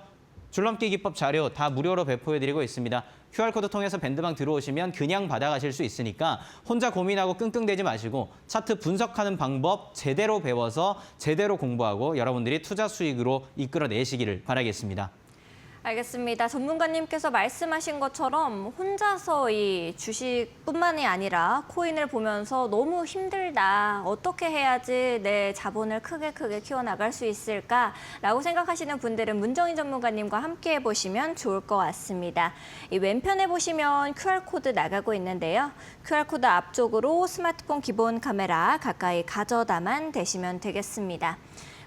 줄넘기 기법 자료 다 무료로 배포해드리고 있습니다. QR코드 통해서 밴드방 들어오시면 그냥 받아가실 수 있으니까 혼자 고민하고 끙끙대지 마시고 차트 분석하는 방법 제대로 배워서 제대로 공부하고 여러분들이 투자 수익으로 이끌어내시기를 바라겠습니다. 알겠습니다. 전문가님께서 말씀하신 것처럼 혼자서 이 주식뿐만이 아니라 코인을 보면서 너무 힘들다. 어떻게 해야지 내 자본을 크게 키워나갈 수 있을까라고 생각하시는 분들은 문정인 전문가님과 함께 해보시면 좋을 것 같습니다. 이 왼편에 보시면 QR코드 나가고 있는데요. QR코드 앞쪽으로 스마트폰 기본 카메라 가까이 가져다만 대시면 되겠습니다.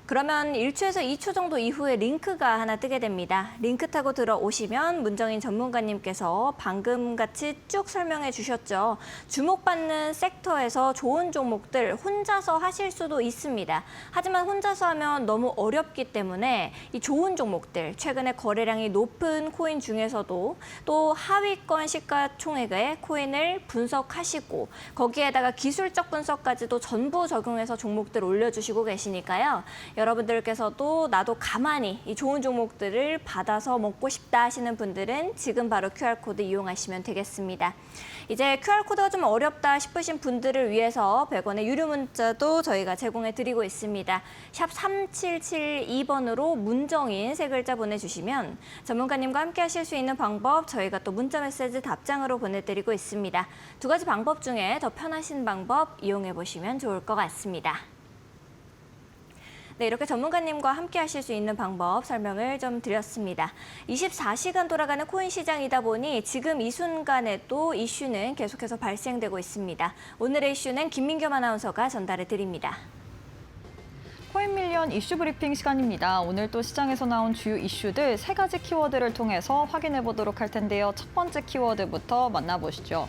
그러면 1초에서 2초 정도 이후에 링크가 하나 뜨게 됩니다. 링크 타고 들어오시면 문정인 전문가님께서 방금 같이 쭉 설명해 주셨죠. 주목받는 섹터에서 좋은 종목들 혼자서 하실 수도 있습니다. 하지만 혼자서 하면 너무 어렵기 때문에 이 좋은 종목들, 최근에 거래량이 높은 코인 중에서도 또 하위권 시가총액의 코인을 분석하시고 거기에다가 기술적 분석까지도 전부 적용해서 종목들 올려주시고 계시니까요. 여러분들께서도 나도 가만히 이 좋은 종목들을 받아서 먹고 싶다 하시는 분들은 지금 바로 QR코드 이용하시면 되겠습니다. 이제 QR코드가 좀 어렵다 싶으신 분들을 위해서 100원의 유료 문자도 저희가 제공해 드리고 있습니다. 샵 3772번으로 문정인 세 글자 보내주시면 전문가님과 함께 하실 수 있는 방법 저희가 또 문자 메시지 답장으로 보내드리고 있습니다. 두 가지 방법 중에 더 편하신 방법 이용해 보시면 좋을 것 같습니다. 네, 이렇게 전문가님과 함께 하실 수 있는 방법 설명을 좀 드렸습니다. 24시간 돌아가는 코인 시장이다 보니 지금 이 순간에 또 이슈는 계속해서 발생되고 있습니다. 오늘의 이슈는 김민겸 아나운서가 전달해 드립니다. 코인밀리언 이슈 브리핑 시간입니다. 오늘 또 시장에서 나온 주요 이슈들 3가지 키워드를 통해서 확인해 보도록 할 텐데요. 첫 번째 키워드부터 만나보시죠.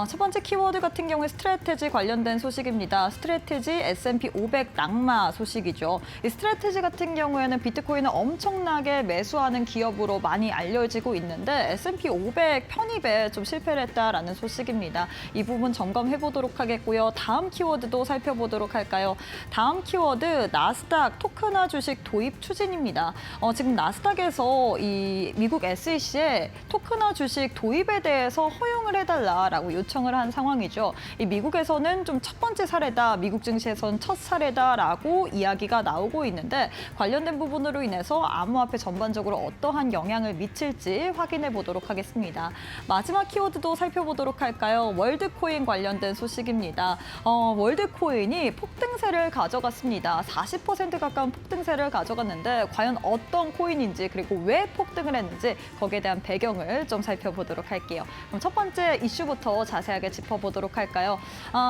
첫 번째 키워드 같은 경우에 스트래테지 관련된 소식입니다. 스트래테지 S&P 500 낙마 소식이죠. 이 스트래테지 같은 경우에는 비트코인을 엄청나게 매수하는 기업으로 많이 알려지고 있는데 S&P 500 편입에 좀 실패를 했다라는 소식입니다. 이 부분 점검해 보도록 하겠고요. 다음 키워드도 살펴보도록 할까요? 다음 키워드 나스닥 토큰화 주식 도입 추진입니다. 지금 나스닥에서 이 미국 SEC에 토큰화 주식 도입에 대해서 허용을 해달라라고 요청을 한 상황이죠. 이 미국에서는 좀 첫 번째 사례다, 미국 증시에서는 첫 사례다라고 이야기가 나오고 있는데 관련된 부분으로 인해서 암호화폐 전반적으로 어떠한 영향을 미칠지 확인해 보도록 하겠습니다. 마지막 키워드도 살펴보도록 할까요? 월드코인 관련된 소식입니다. 월드코인이 폭등세를 가져갔습니다. 40% 가까운 폭등세를 가져갔는데 과연 어떤 코인인지 그리고 왜 폭등을 했는지 거기에 대한 배경을 좀 살펴보도록 할게요. 그럼 첫 번째 이슈부터 자세하게 짚어보도록 할까요?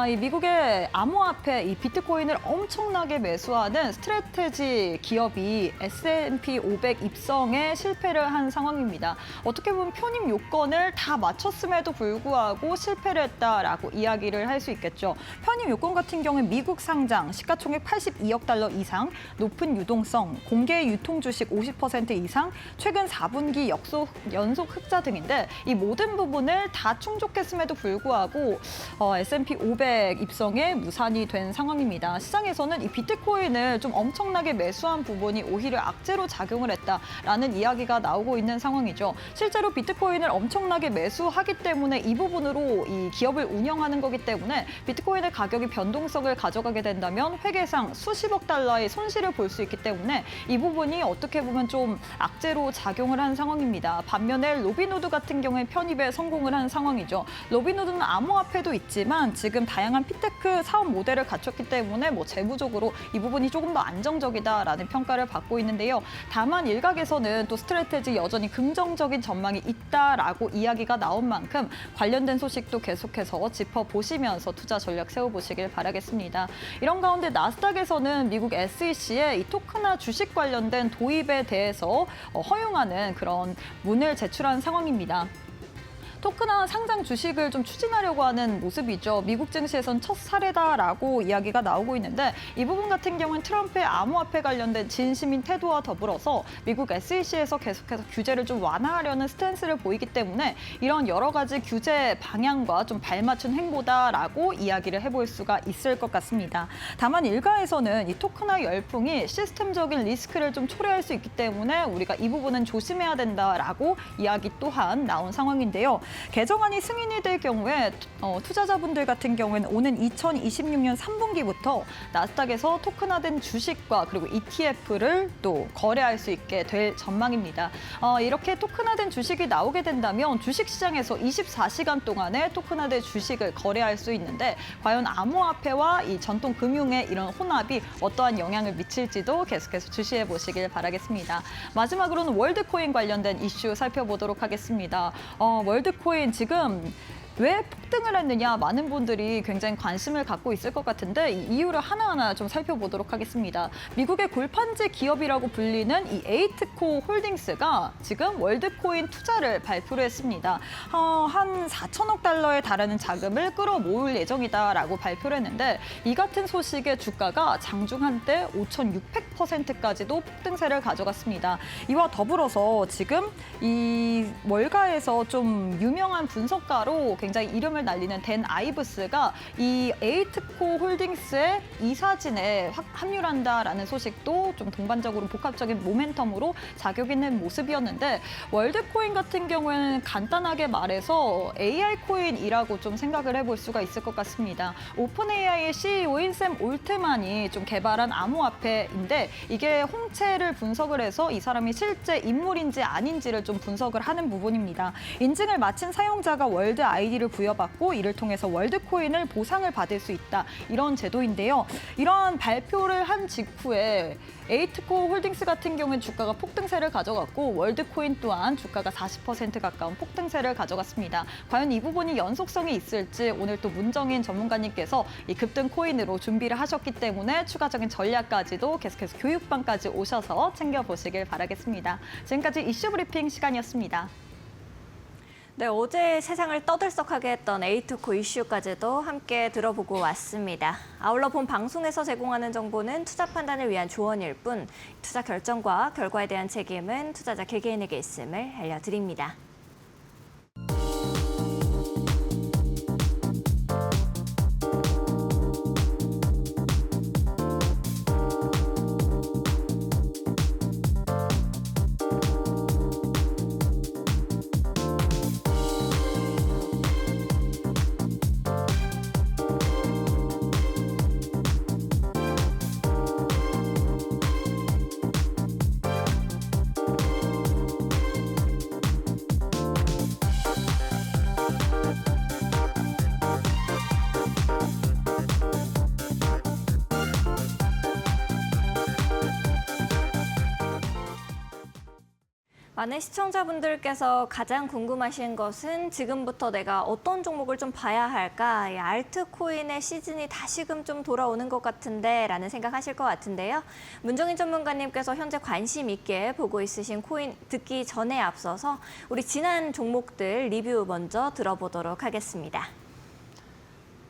이 미국의 암호화폐 이 비트코인을 엄청나게 매수하는 스트래테지 기업이 S&P 500 입성에 실패를 한 상황입니다. 어떻게 보면 편입 요건을 다 맞췄음에도 불구하고 실패를 했다라고 이야기를 할 수 있겠죠. 편입 요건 같은 경우에 미국 상장, 시가총액 82억 달러 이상, 높은 유동성, 공개 유통 주식 50% 이상, 최근 4분기 연속 흑자 등인데 이 모든 부분을 다 충족했음에도 불구하고 S&P 500 입성에 무산이 된 상황입니다. 시장에서는 이 비트코인을 좀 엄청나게 매수한 부분이 오히려 악재로 작용을 했다라는 이야기가 나오고 있는 상황이죠. 실제로 비트코인을 엄청나게 매수하기 때문에 이 부분으로 이 기업을 운영하는 거기 때문에 비트코인의 가격이 변동성을 가져가게 된다면 회계상 수십억 달러의 손실을 볼 수 있기 때문에 이 부분이 어떻게 보면 좀 악재로 작용을 한 상황입니다. 반면에 로비노드 같은 경우에 편입에 성공을 한 상황이죠. 로비노드는 암호화폐도 있지만 지금 다양한 피테크 사업 모델을 갖췄기 때문에 재무적으로 이 부분이 조금 더 안정적이다라는 평가를 받고 있는데요. 다만 일각에서는 또 스트래테지 여전히 긍정적인 전망이 있다라고 이야기가 나온 만큼 관련된 소식도 계속해서 짚어보시면서 투자 전략 세워보시길 바라겠습니다. 이런 가운데 나스닥에서는 미국 SEC의 이 토큰화 주식 관련된 도입에 대해서 허용하는 그런 문을 제출한 상황입니다. 토큰화 상장 주식을 좀 추진하려고 하는 모습이죠. 미국 증시에선 첫 사례다라고 이야기가 나오고 있는데 이 부분 같은 경우는 트럼프의 암호화폐 관련된 진심인 태도와 더불어서 미국 SEC에서 계속해서 규제를 좀 완화하려는 스탠스를 보이기 때문에 이런 여러 가지 규제 방향과 좀 발맞춘 행보다라고 이야기를 해볼 수가 있을 것 같습니다. 다만 일가에서는 이 토큰화 열풍이 시스템적인 리스크를 좀 초래할 수 있기 때문에 우리가 이 부분은 조심해야 된다라고 이야기 또한 나온 상황인데요. 개정안이 승인이 될 경우에 투자자분들 같은 경우에는 오는 2026년 3분기부터 나스닥에서 토큰화된 주식과 그리고 ETF를 또 거래할 수 있게 될 전망입니다. 이렇게 토큰화된 주식이 나오게 된다면 주식시장에서 24시간 동안에 토큰화된 주식을 거래할 수 있는데 과연 암호화폐와 이 전통 금융의 이런 혼합이 어떠한 영향을 미칠지도 계속해서 주시해 보시길 바라겠습니다. 마지막으로는 월드코인 관련된 이슈 살펴보도록 하겠습니다. 월드코인 지금 왜 폭등을 했느냐 많은 분들이 굉장히 관심을 갖고 있을 것 같은데 이 이유를 하나하나 좀 살펴보도록 하겠습니다. 미국의 골판지 기업이라고 불리는 이 에이트코 홀딩스가 지금 월드코인 투자를 발표를 했습니다. 한 4천억 달러에 달하는 자금을 끌어모을 예정이다라고 발표를 했는데 이 같은 소식에 주가가 장중 한때 5,600%까지도 폭등세를 가져갔습니다. 이와 더불어서 지금 이 월가에서 좀 유명한 분석가로 굉장히 이름을 날리는 댄 아이브스가 이 에이트코 홀딩스의 이사진에 합류한다라는 소식도 좀 동반적으로 복합적인 모멘텀으로 작용 있는 모습이었는데 월드코인 같은 경우에는 간단하게 말해서 AI 코인이라고 좀 생각을 해볼 수가 있을 것 같습니다. 오픈 AI의 CEO인 샘 올트만이 좀 개발한 암호화폐인데 이게 홍채를 분석을 해서 이 사람이 실제 인물인지 아닌지를 좀 분석을 하는 부분입니다. 인증을 마친 사용자가 월드 아이디를 부여받고 이를 통해서 월드코인을 보상을 받을 수 있다. 이런 제도인데요. 이러한 발표를 한 직후에 에이트코 홀딩스 같은 경우는 주가가 폭등세를 가져갔고 월드코인 또한 주가가 40% 가까운 폭등세를 가져갔습니다. 과연 이 부분이 연속성이 있을지 오늘 또 문정인 전문가님께서 이 급등 코인으로 준비를 하셨기 때문에 추가적인 전략까지도 계속해서 교육방까지 오셔서 챙겨보시길 바라겠습니다. 지금까지 이슈 브리핑 시간이었습니다. 네, 어제 세상을 떠들썩하게 했던 에이트코 이슈까지도 함께 들어보고 왔습니다. 아울러 본 방송에서 제공하는 정보는 투자 판단을 위한 조언일 뿐 투자 결정과 결과에 대한 책임은 투자자 개개인에게 있음을 알려드립니다. 많은 시청자분들께서 가장 궁금하신 것은 지금부터 내가 어떤 종목을 좀 봐야 할까? 이 알트코인의 시즌이 다시금 좀 돌아오는 것 같은데 라는 생각하실 것 같은데요. 문정인 전문가님께서 현재 관심 있게 보고 있으신 코인 듣기 전에 앞서서 우리 지난 종목들 리뷰 먼저 들어보도록 하겠습니다.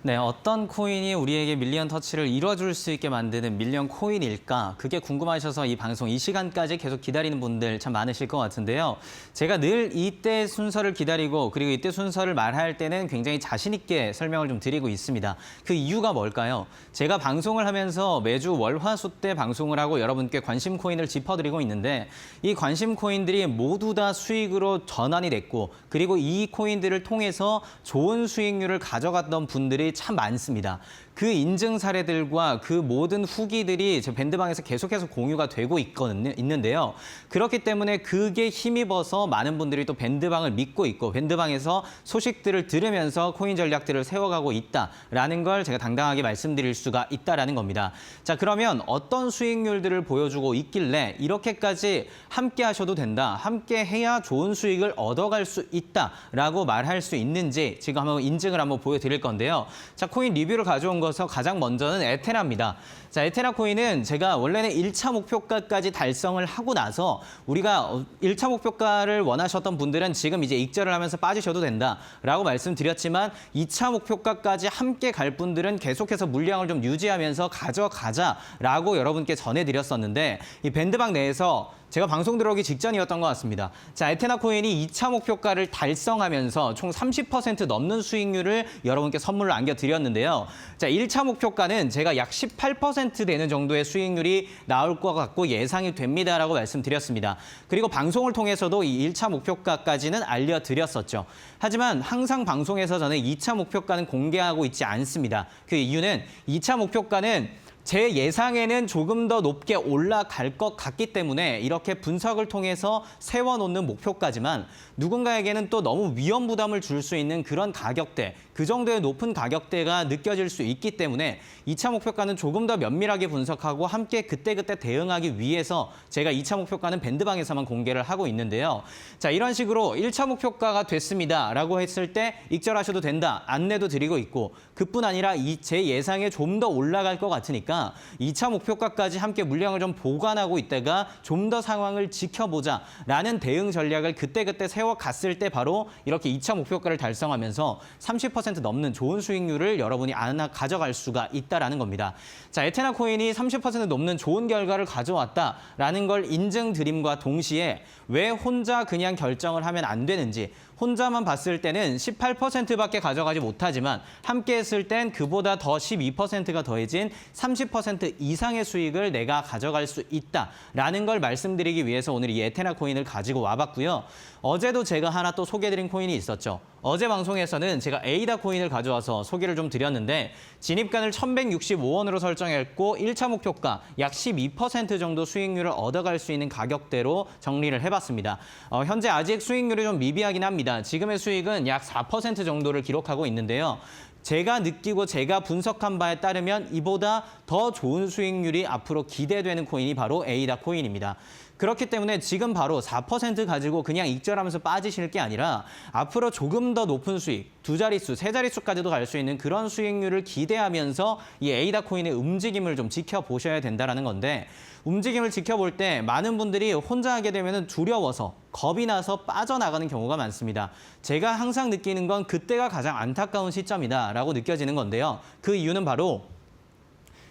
네, 어떤 코인이 우리에게 밀리언 터치를 이뤄줄 수 있게 만드는 밀리언 코인일까? 그게 궁금하셔서 이 방송 이 시간까지 계속 기다리는 분들 참 많으실 것 같은데요. 제가 늘 이때 순서를 기다리고 그리고 이때 순서를 말할 때는 굉장히 자신 있게 설명을 좀 드리고 있습니다. 그 이유가 뭘까요? 제가 방송을 하면서 매주 월화수 때 방송을 하고 여러분께 관심 코인을 짚어드리고 있는데 이 관심 코인들이 모두 다 수익으로 전환이 됐고 그리고 이 코인들을 통해서 좋은 수익률을 가져갔던 분들이 참 많습니다. 그 인증 사례들과 그 모든 후기들이 제 밴드방에서 계속해서 공유가 되고 있는데요. 그렇기 때문에 그게 힘입어서 많은 분들이 또 밴드방을 믿고 있고 밴드방에서 소식들을 들으면서 코인 전략들을 세워가고 있다라는 걸 제가 당당하게 말씀드릴 수가 있다라는 겁니다. 자, 그러면 어떤 수익률들을 보여주고 있길래 이렇게까지 함께 하셔도 된다, 함께 해야 좋은 수익을 얻어갈 수 있다라고 말할 수 있는지 지금 한번 인증을 한번 보여드릴 건데요. 자, 코인 리뷰를 가져온 것서 가장 먼저는 에테나입니다. 자, 에테나 코인은 제가 원래는 1차 목표가까지 달성을 하고 나서 우리가 1차 목표가를 원하셨던 분들은 지금 이제 익절을 하면서 빠지셔도 된다라고 말씀드렸지만 2차 목표가까지 함께 갈 분들은 계속해서 물량을 좀 유지하면서 가져가자라고 여러분께 전해드렸었는데 이 밴드방 내에서 제가 방송 들어오기 직전이었던 것 같습니다. 자, 에테나 코인이 2차 목표가를 달성하면서 총 30% 넘는 수익률을 여러분께 선물로 안겨드렸는데요. 자, 1차 목표가는 제가 약 18% 되는 정도의 수익률이 나올 것 같고 예상이 됩니다라고 말씀드렸습니다. 그리고 방송을 통해서도 이 1차 목표가까지는 알려드렸었죠. 하지만 항상 방송에서 저는 2차 목표가는 공개하고 있지 않습니다. 그 이유는 2차 목표가는 제 예상에는 조금 더 높게 올라갈 것 같기 때문에 이렇게 분석을 통해서 세워놓는 목표까지만 누군가에게는 또 너무 위험 부담을 줄 수 있는 그런 가격대, 그 정도의 높은 가격대가 느껴질 수 있기 때문에 2차 목표가는 조금 더 면밀하게 분석하고 함께 그때그때 대응하기 위해서 제가 2차 목표가는 밴드방에서만 공개를 하고 있는데요. 자, 이런 식으로 1차 목표가가 됐습니다라고 했을 때 익절하셔도 된다, 안내도 드리고 있고 그뿐 아니라 제 예상에 좀 더 올라갈 것 같으니까 2차 목표가까지 함께 물량을 좀 보관하고 있다가 좀 더 상황을 지켜보자라는 대응 전략을 그때그때 세워갔을 때 바로 이렇게 2차 목표가를 달성하면서 30% 넘는 좋은 수익률을 여러분이 가져갈 수가 있다라는 겁니다. 자, 에테나 코인이 30% 넘는 좋은 결과를 가져왔다라는 걸 인증드림과 동시에 왜 혼자 그냥 결정을 하면 안 되는지, 혼자만 봤을 때는 18%밖에 가져가지 못하지만 함께 했을 땐 그보다 더 12%가 더해진 30% 이상의 수익을 내가 가져갈 수 있다라는 걸 말씀드리기 위해서 오늘 이 에테나 코인을 가지고 와봤고요. 어제도 제가 하나 또 소개해드린 코인이 있었죠. 어제 방송에서는 제가 에이다 코인을 가져와서 소개를 좀 드렸는데 진입가를 1,165원으로 설정했고 1차 목표가 약 12% 정도 수익률을 얻어갈 수 있는 가격대로 정리를 해봤습니다. 현재 아직 수익률이 좀 미비하긴 합니다. 지금의 수익은 약 4% 정도를 기록하고 있는데요. 제가 느끼고 제가 분석한 바에 따르면 이보다 더 좋은 수익률이 앞으로 기대되는 코인이 바로 에이다 코인입니다. 그렇기 때문에 지금 바로 4% 가지고 그냥 익절하면서 빠지실 게 아니라 앞으로 조금 더 높은 수익, 두 자릿수, 세 자릿수까지도 갈 수 있는 그런 수익률을 기대하면서 이 에이다 코인의 움직임을 좀 지켜보셔야 된다는 건데 움직임을 지켜볼 때 많은 분들이 혼자 하게 되면 두려워서 겁이 나서 빠져나가는 경우가 많습니다. 제가 항상 느끼는 건 그때가 가장 안타까운 시점이다라고 느껴지는 건데요. 그 이유는 바로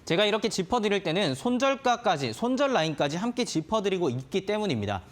제가 이렇게 짚어드릴 때는 손절가까지, 손절 라인까지 함께 짚어드리고 있기 때문입니다.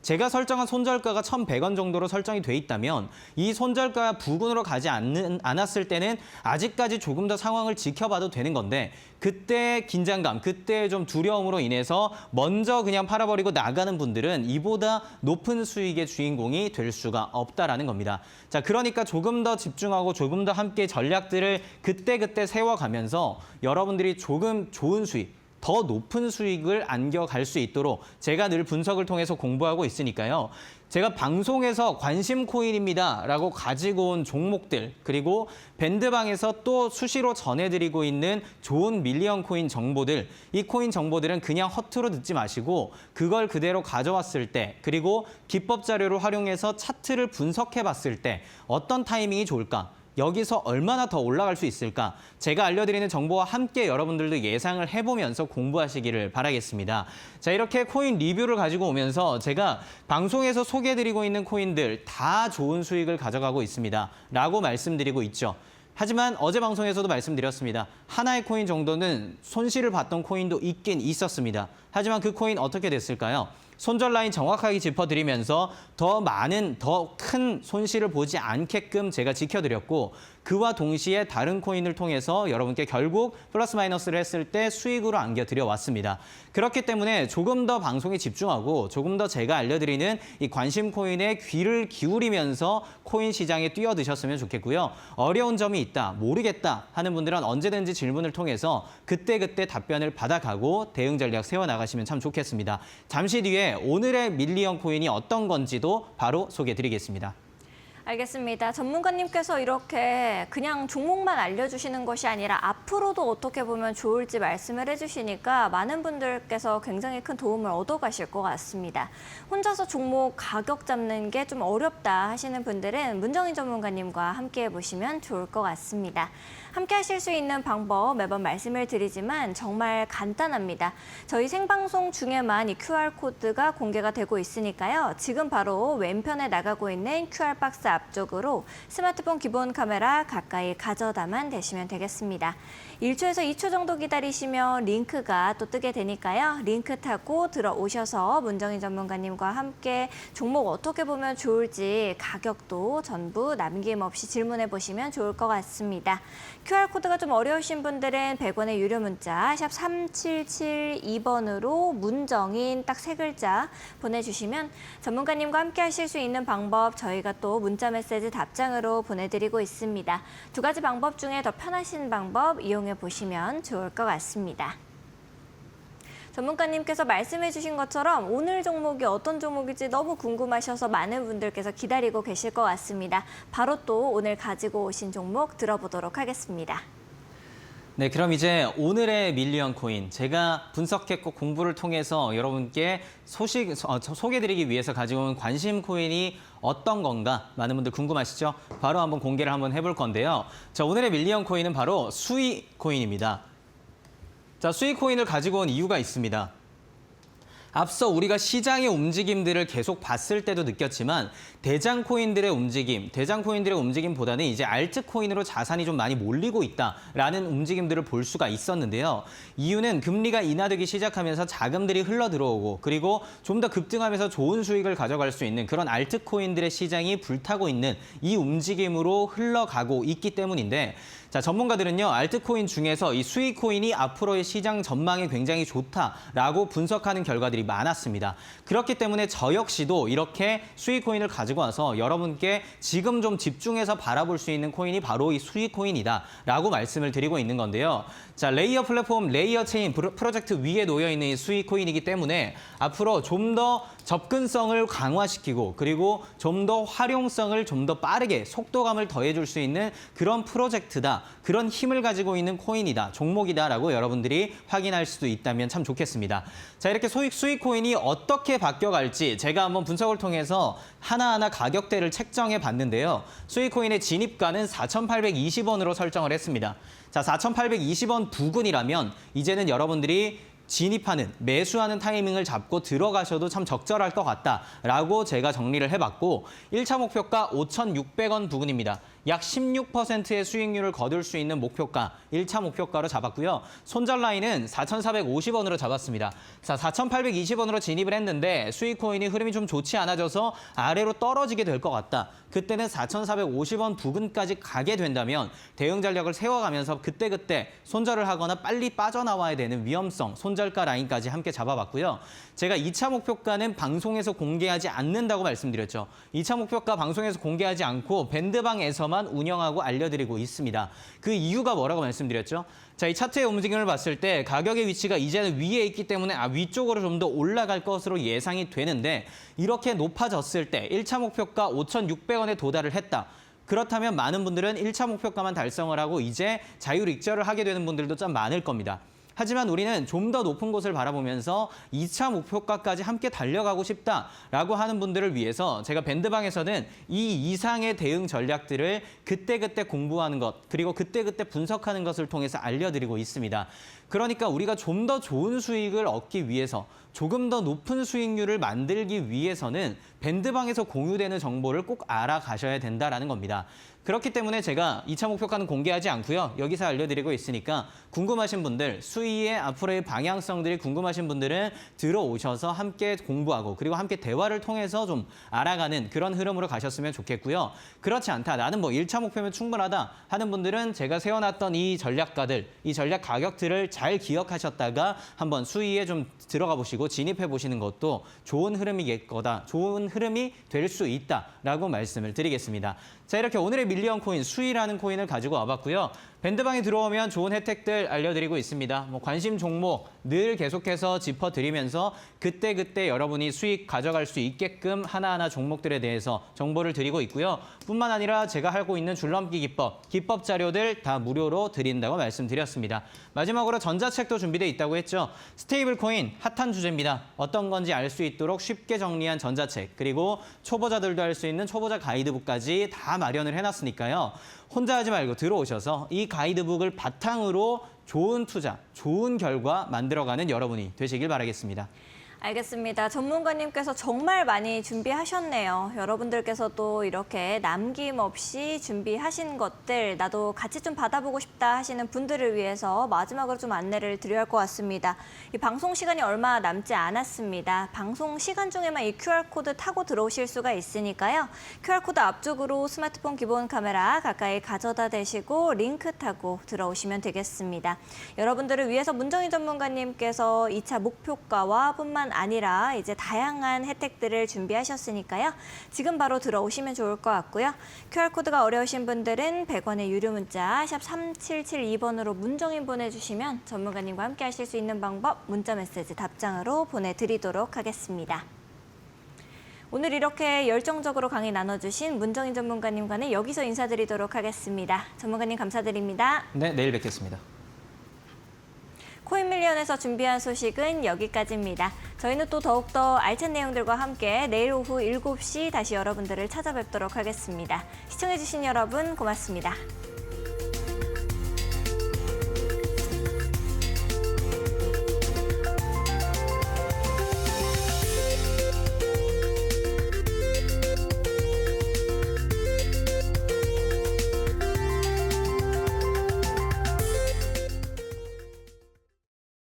제가 설정한 손절가가 1,100원 정도로 설정이 돼 있다면 이 손절가 부근으로 가지 않았을 때는 아직까지 조금 더 상황을 지켜봐도 되는 건데 그때 긴장감, 그때 좀 두려움으로 인해서 먼저 그냥 팔아버리고 나가는 분들은 이보다 높은 수익의 주인공이 될 수가 없다라는 겁니다. 자, 그러니까 조금 더 집중하고 조금 더 함께 전략들을 그때그때 세워가면서 여러분들이 조금 좋은 수익, 더 높은 수익을 안겨갈 수 있도록 제가 늘 분석을 통해서 공부하고 있으니까요. 제가 방송에서 관심 코인입니다라고 가지고 온 종목들 그리고 밴드방에서 또 수시로 전해드리고 있는 좋은 밀리언 코인 정보들, 이 코인 정보들은 그냥 허투루 듣지 마시고 그걸 그대로 가져왔을 때 그리고 기법 자료를 활용해서 차트를 분석해봤을 때 어떤 타이밍이 좋을까? 여기서 얼마나 더 올라갈 수 있을까? 제가 알려드리는 정보와 함께 여러분들도 예상을 해보면서 공부하시기를 바라겠습니다. 자, 이렇게 코인 리뷰를 가지고 오면서 제가 방송에서 소개해드리고 있는 코인들 다 좋은 수익을 가져가고 있습니다. 라고 말씀드리고 있죠. 하지만 어제 방송에서도 말씀드렸습니다. 하나의 코인 정도는 손실을 봤던 코인도 있긴 있었습니다. 하지만 그 코인 어떻게 됐을까요? 손절 라인 정확하게 짚어드리면서 더 많은, 더 큰 손실을 보지 않게끔 제가 지켜드렸고 그와 동시에 다른 코인을 통해서 여러분께 결국 플러스 마이너스를 했을 때 수익으로 안겨드려 왔습니다. 그렇기 때문에 조금 더 방송에 집중하고 조금 더 제가 알려드리는 이 관심 코인에 귀를 기울이면서 코인 시장에 뛰어드셨으면 좋겠고요. 어려운 점이 있다, 모르겠다 하는 분들은 언제든지 질문을 통해서 그때그때 답변을 받아가고 대응 전략 세워나가시면 참 좋겠습니다. 잠시 뒤에 오늘의 밀리언 코인이 어떤 건지도 바로 소개해드리겠습니다. 알겠습니다. 전문가님께서 이렇게 그냥 종목만 알려주시는 것이 아니라 앞으로도 어떻게 보면 좋을지 말씀을 해주시니까 많은 분들께서 굉장히 큰 도움을 얻어가실 것 같습니다. 혼자서 종목 가격 잡는 게 좀 어렵다 하시는 분들은 문정인 전문가님과 함께 해보시면 좋을 것 같습니다. 함께 하실 수 있는 방법 매번 말씀을 드리지만 정말 간단합니다. 저희 생방송 중에만 이 QR코드가 공개가 되고 있으니까요. 지금 바로 왼편에 나가고 있는 QR박스 앞쪽으로 스마트폰 기본 카메라 가까이 가져다만 대시면 되겠습니다. 1초에서 2초 정도 기다리시면 링크가 또 뜨게 되니까요. 링크 타고 들어오셔서 문정인 전문가님과 함께 종목 어떻게 보면 좋을지 가격도 전부 남김없이 질문해 보시면 좋을 것 같습니다. QR코드가 좀 어려우신 분들은 100원의 유료 문자 샵 3772번으로 문정인 딱 3글자 보내주시면 전문가님과 함께 하실 수 있는 방법 저희가 또 문자 메시지 답장으로 보내드리고 있습니다. 2가지 방법 중에 더 편하신 방법 이용해 보시면 좋을 것 같습니다. 전문가님께서 말씀해 주신 것처럼 오늘 종목이 어떤 종목일지 너무 궁금하셔서 많은 분들께서 기다리고 계실 것 같습니다. 바로 또 오늘 가지고 오신 종목 들어보도록 하겠습니다. 네, 그럼 이제 오늘의 밀리언 코인 제가 분석했고 공부를 통해서 여러분께 소개드리기 위해서 가지고 온 관심 코인이 어떤 건가 많은 분들 궁금하시죠? 바로 한번 공개를 한번 해볼 건데요. 자, 오늘의 밀리언 코인은 바로 수이 코인입니다. 자, 수이 코인을 가지고 온 이유가 있습니다. 앞서 우리가 시장의 움직임들을 계속 봤을 때도 느꼈지만 대장 코인들의 움직임보다는 이제 알트코인으로 자산이 좀 많이 몰리고 있다라는 움직임들을 볼 수가 있었는데요. 이유는 금리가 인하되기 시작하면서 자금들이 흘러 들어오고 그리고 좀 더 급등하면서 좋은 수익을 가져갈 수 있는 그런 알트코인들의 시장이 불타고 있는 이 움직임으로 흘러가고 있기 때문인데 자, 전문가들은요, 알트코인 중에서 이 수익 코인이 앞으로의 시장 전망이 굉장히 좋다라고 분석하는 결과들이 많았습니다. 그렇기 때문에 저 역시도 이렇게 수익 코인을 가지고 와서 여러분께 지금 좀 집중해서 바라볼 수 있는 코인이 바로 이 수익 코인이다라고 말씀을 드리고 있는 건데요. 자, 레이어 플랫폼, 레이어 체인 프로젝트 위에 놓여 있는 이 수익 코인이기 때문에 앞으로 좀 더 접근성을 강화시키고 그리고 좀 더 활용성을 좀 더 빠르게 속도감을 더해줄 수 있는 그런 프로젝트다. 그런 힘을 가지고 있는 코인이다, 종목이다라고 여러분들이 확인할 수도 있다면 참 좋겠습니다. 자, 이렇게 수익 코인이 어떻게 바뀌어갈지 제가 한번 분석을 통해서 하나하나 가격대를 책정해 봤는데요. 수익 코인의 진입가는 4,820원으로 설정을 했습니다. 자, 4,820원 부근이라면 이제는 여러분들이 진입하는, 매수하는 타이밍을 잡고 들어가셔도 참 적절할 것 같다라고 제가 정리를 해봤고 1차 목표가 5,600원 부근입니다. 약 16%의 수익률을 거둘 수 있는 목표가, 1차 목표가로 잡았고요. 손절 라인은 4,450원으로 잡았습니다. 자, 4,820원으로 진입을 했는데 수익 코인이 흐름이 좀 좋지 않아져서 아래로 떨어지게 될 것 같다. 그때는 4,450원 부근까지 가게 된다면 대응 전략을 세워가면서 그때그때 손절을 하거나 빨리 빠져나와야 되는 위험성, 손절가 라인까지 함께 잡아봤고요. 제가 2차 목표가는 방송에서 공개하지 않는다고 말씀드렸죠. 2차 목표가 방송에서 공개하지 않고 밴드방에서만 운영하고 알려드리고 있습니다. 그 이유가 뭐라고 말씀드렸죠? 자, 이 차트의 움직임을 봤을 때 가격의 위치가 이제는 위에 있기 때문에 위쪽으로 좀 더 올라갈 것으로 예상이 되는데 이렇게 높아졌을 때 1차 목표가 5,600원에 도달을 했다. 그렇다면 많은 분들은 1차 목표가만 달성을 하고 이제 자율익절을 하게 되는 분들도 좀 많을 겁니다. 하지만 우리는 좀 더 높은 곳을 바라보면서 2차 목표가까지 함께 달려가고 싶다라고 하는 분들을 위해서 제가 밴드방에서는 이 이상의 대응 전략들을 그때그때 공부하는 것, 그리고 그때그때 분석하는 것을 통해서 알려드리고 있습니다. 그러니까 우리가 좀 더 좋은 수익을 얻기 위해서 조금 더 높은 수익률을 만들기 위해서는 밴드방에서 공유되는 정보를 꼭 알아가셔야 된다는 겁니다. 그렇기 때문에 제가 2차 목표가는 공개하지 않고요. 여기서 알려드리고 있으니까 궁금하신 분들, 수익의 앞으로의 방향성들이 궁금하신 분들은 들어오셔서 함께 공부하고 그리고 함께 대화를 통해서 좀 알아가는 그런 흐름으로 가셨으면 좋겠고요. 그렇지 않다, 나는 뭐 1차 목표면 충분하다 하는 분들은 제가 세워놨던 이 전략가들, 이 전략 가격들을 잘 기억하셨다가 한번 수익에 좀 들어가 보시고 진입해 보시는 것도 좋은 흐름이 될 수 있다라고 말씀을 드리겠습니다. 자, 이렇게 오늘의 밀리언 코인, 수이라는 코인을 가지고 와봤고요. 밴드방에 들어오면 좋은 혜택들 알려드리고 있습니다. 관심 종목 늘 계속해서 짚어드리면서 그때그때 여러분이 수익 가져갈 수 있게끔 하나하나 종목들에 대해서 정보를 드리고 있고요. 뿐만 아니라 제가 하고 있는 줄넘기 기법 자료들 다 무료로 드린다고 말씀드렸습니다. 마지막으로 전자책도 준비되어 있다고 했죠. 스테이블 코인 핫한 주제입니다. 어떤 건지 알 수 있도록 쉽게 정리한 전자책, 그리고 초보자들도 할 수 있는 초보자 가이드북까지 다 마련을 해놨으니까요. 혼자 하지 말고 들어오셔서 이 가이드북을 바탕으로 좋은 투자, 좋은 결과 만들어가는 여러분이 되시길 바라겠습니다. 알겠습니다. 전문가님께서 정말 많이 준비하셨네요. 여러분들께서도 이렇게 남김없이 준비하신 것들 나도 같이 좀 받아보고 싶다 하시는 분들을 위해서 마지막으로 좀 안내를 드려야 할 것 같습니다. 이 방송 시간이 얼마 남지 않았습니다. 방송 시간 중에만 이 QR코드 타고 들어오실 수가 있으니까요. QR코드 앞쪽으로 스마트폰 기본 카메라 가까이 가져다 대시고 링크 타고 들어오시면 되겠습니다. 여러분들을 위해서 문정희 전문가님께서 2차 목표가와 뿐만 아니라 이제 다양한 혜택들을 준비하셨으니까요. 지금 바로 들어오시면 좋을 것 같고요. QR코드가 어려우신 분들은 100원의 유료 문자 샵 3772번으로 문정인 보내주시면 전문가님과 함께 하실 수 있는 방법 문자 메시지 답장으로 보내드리도록 하겠습니다. 오늘 이렇게 열정적으로 강의 나눠주신 문정인 전문가님과는 여기서 인사드리도록 하겠습니다. 전문가님 감사드립니다. 네, 내일 뵙겠습니다. 코인밀리언에서 준비한 소식은 여기까지입니다. 저희는 또 더욱더 알찬 내용들과 함께 내일 오후 7시 다시 여러분들을 찾아뵙도록 하겠습니다. 시청해주신 여러분 고맙습니다.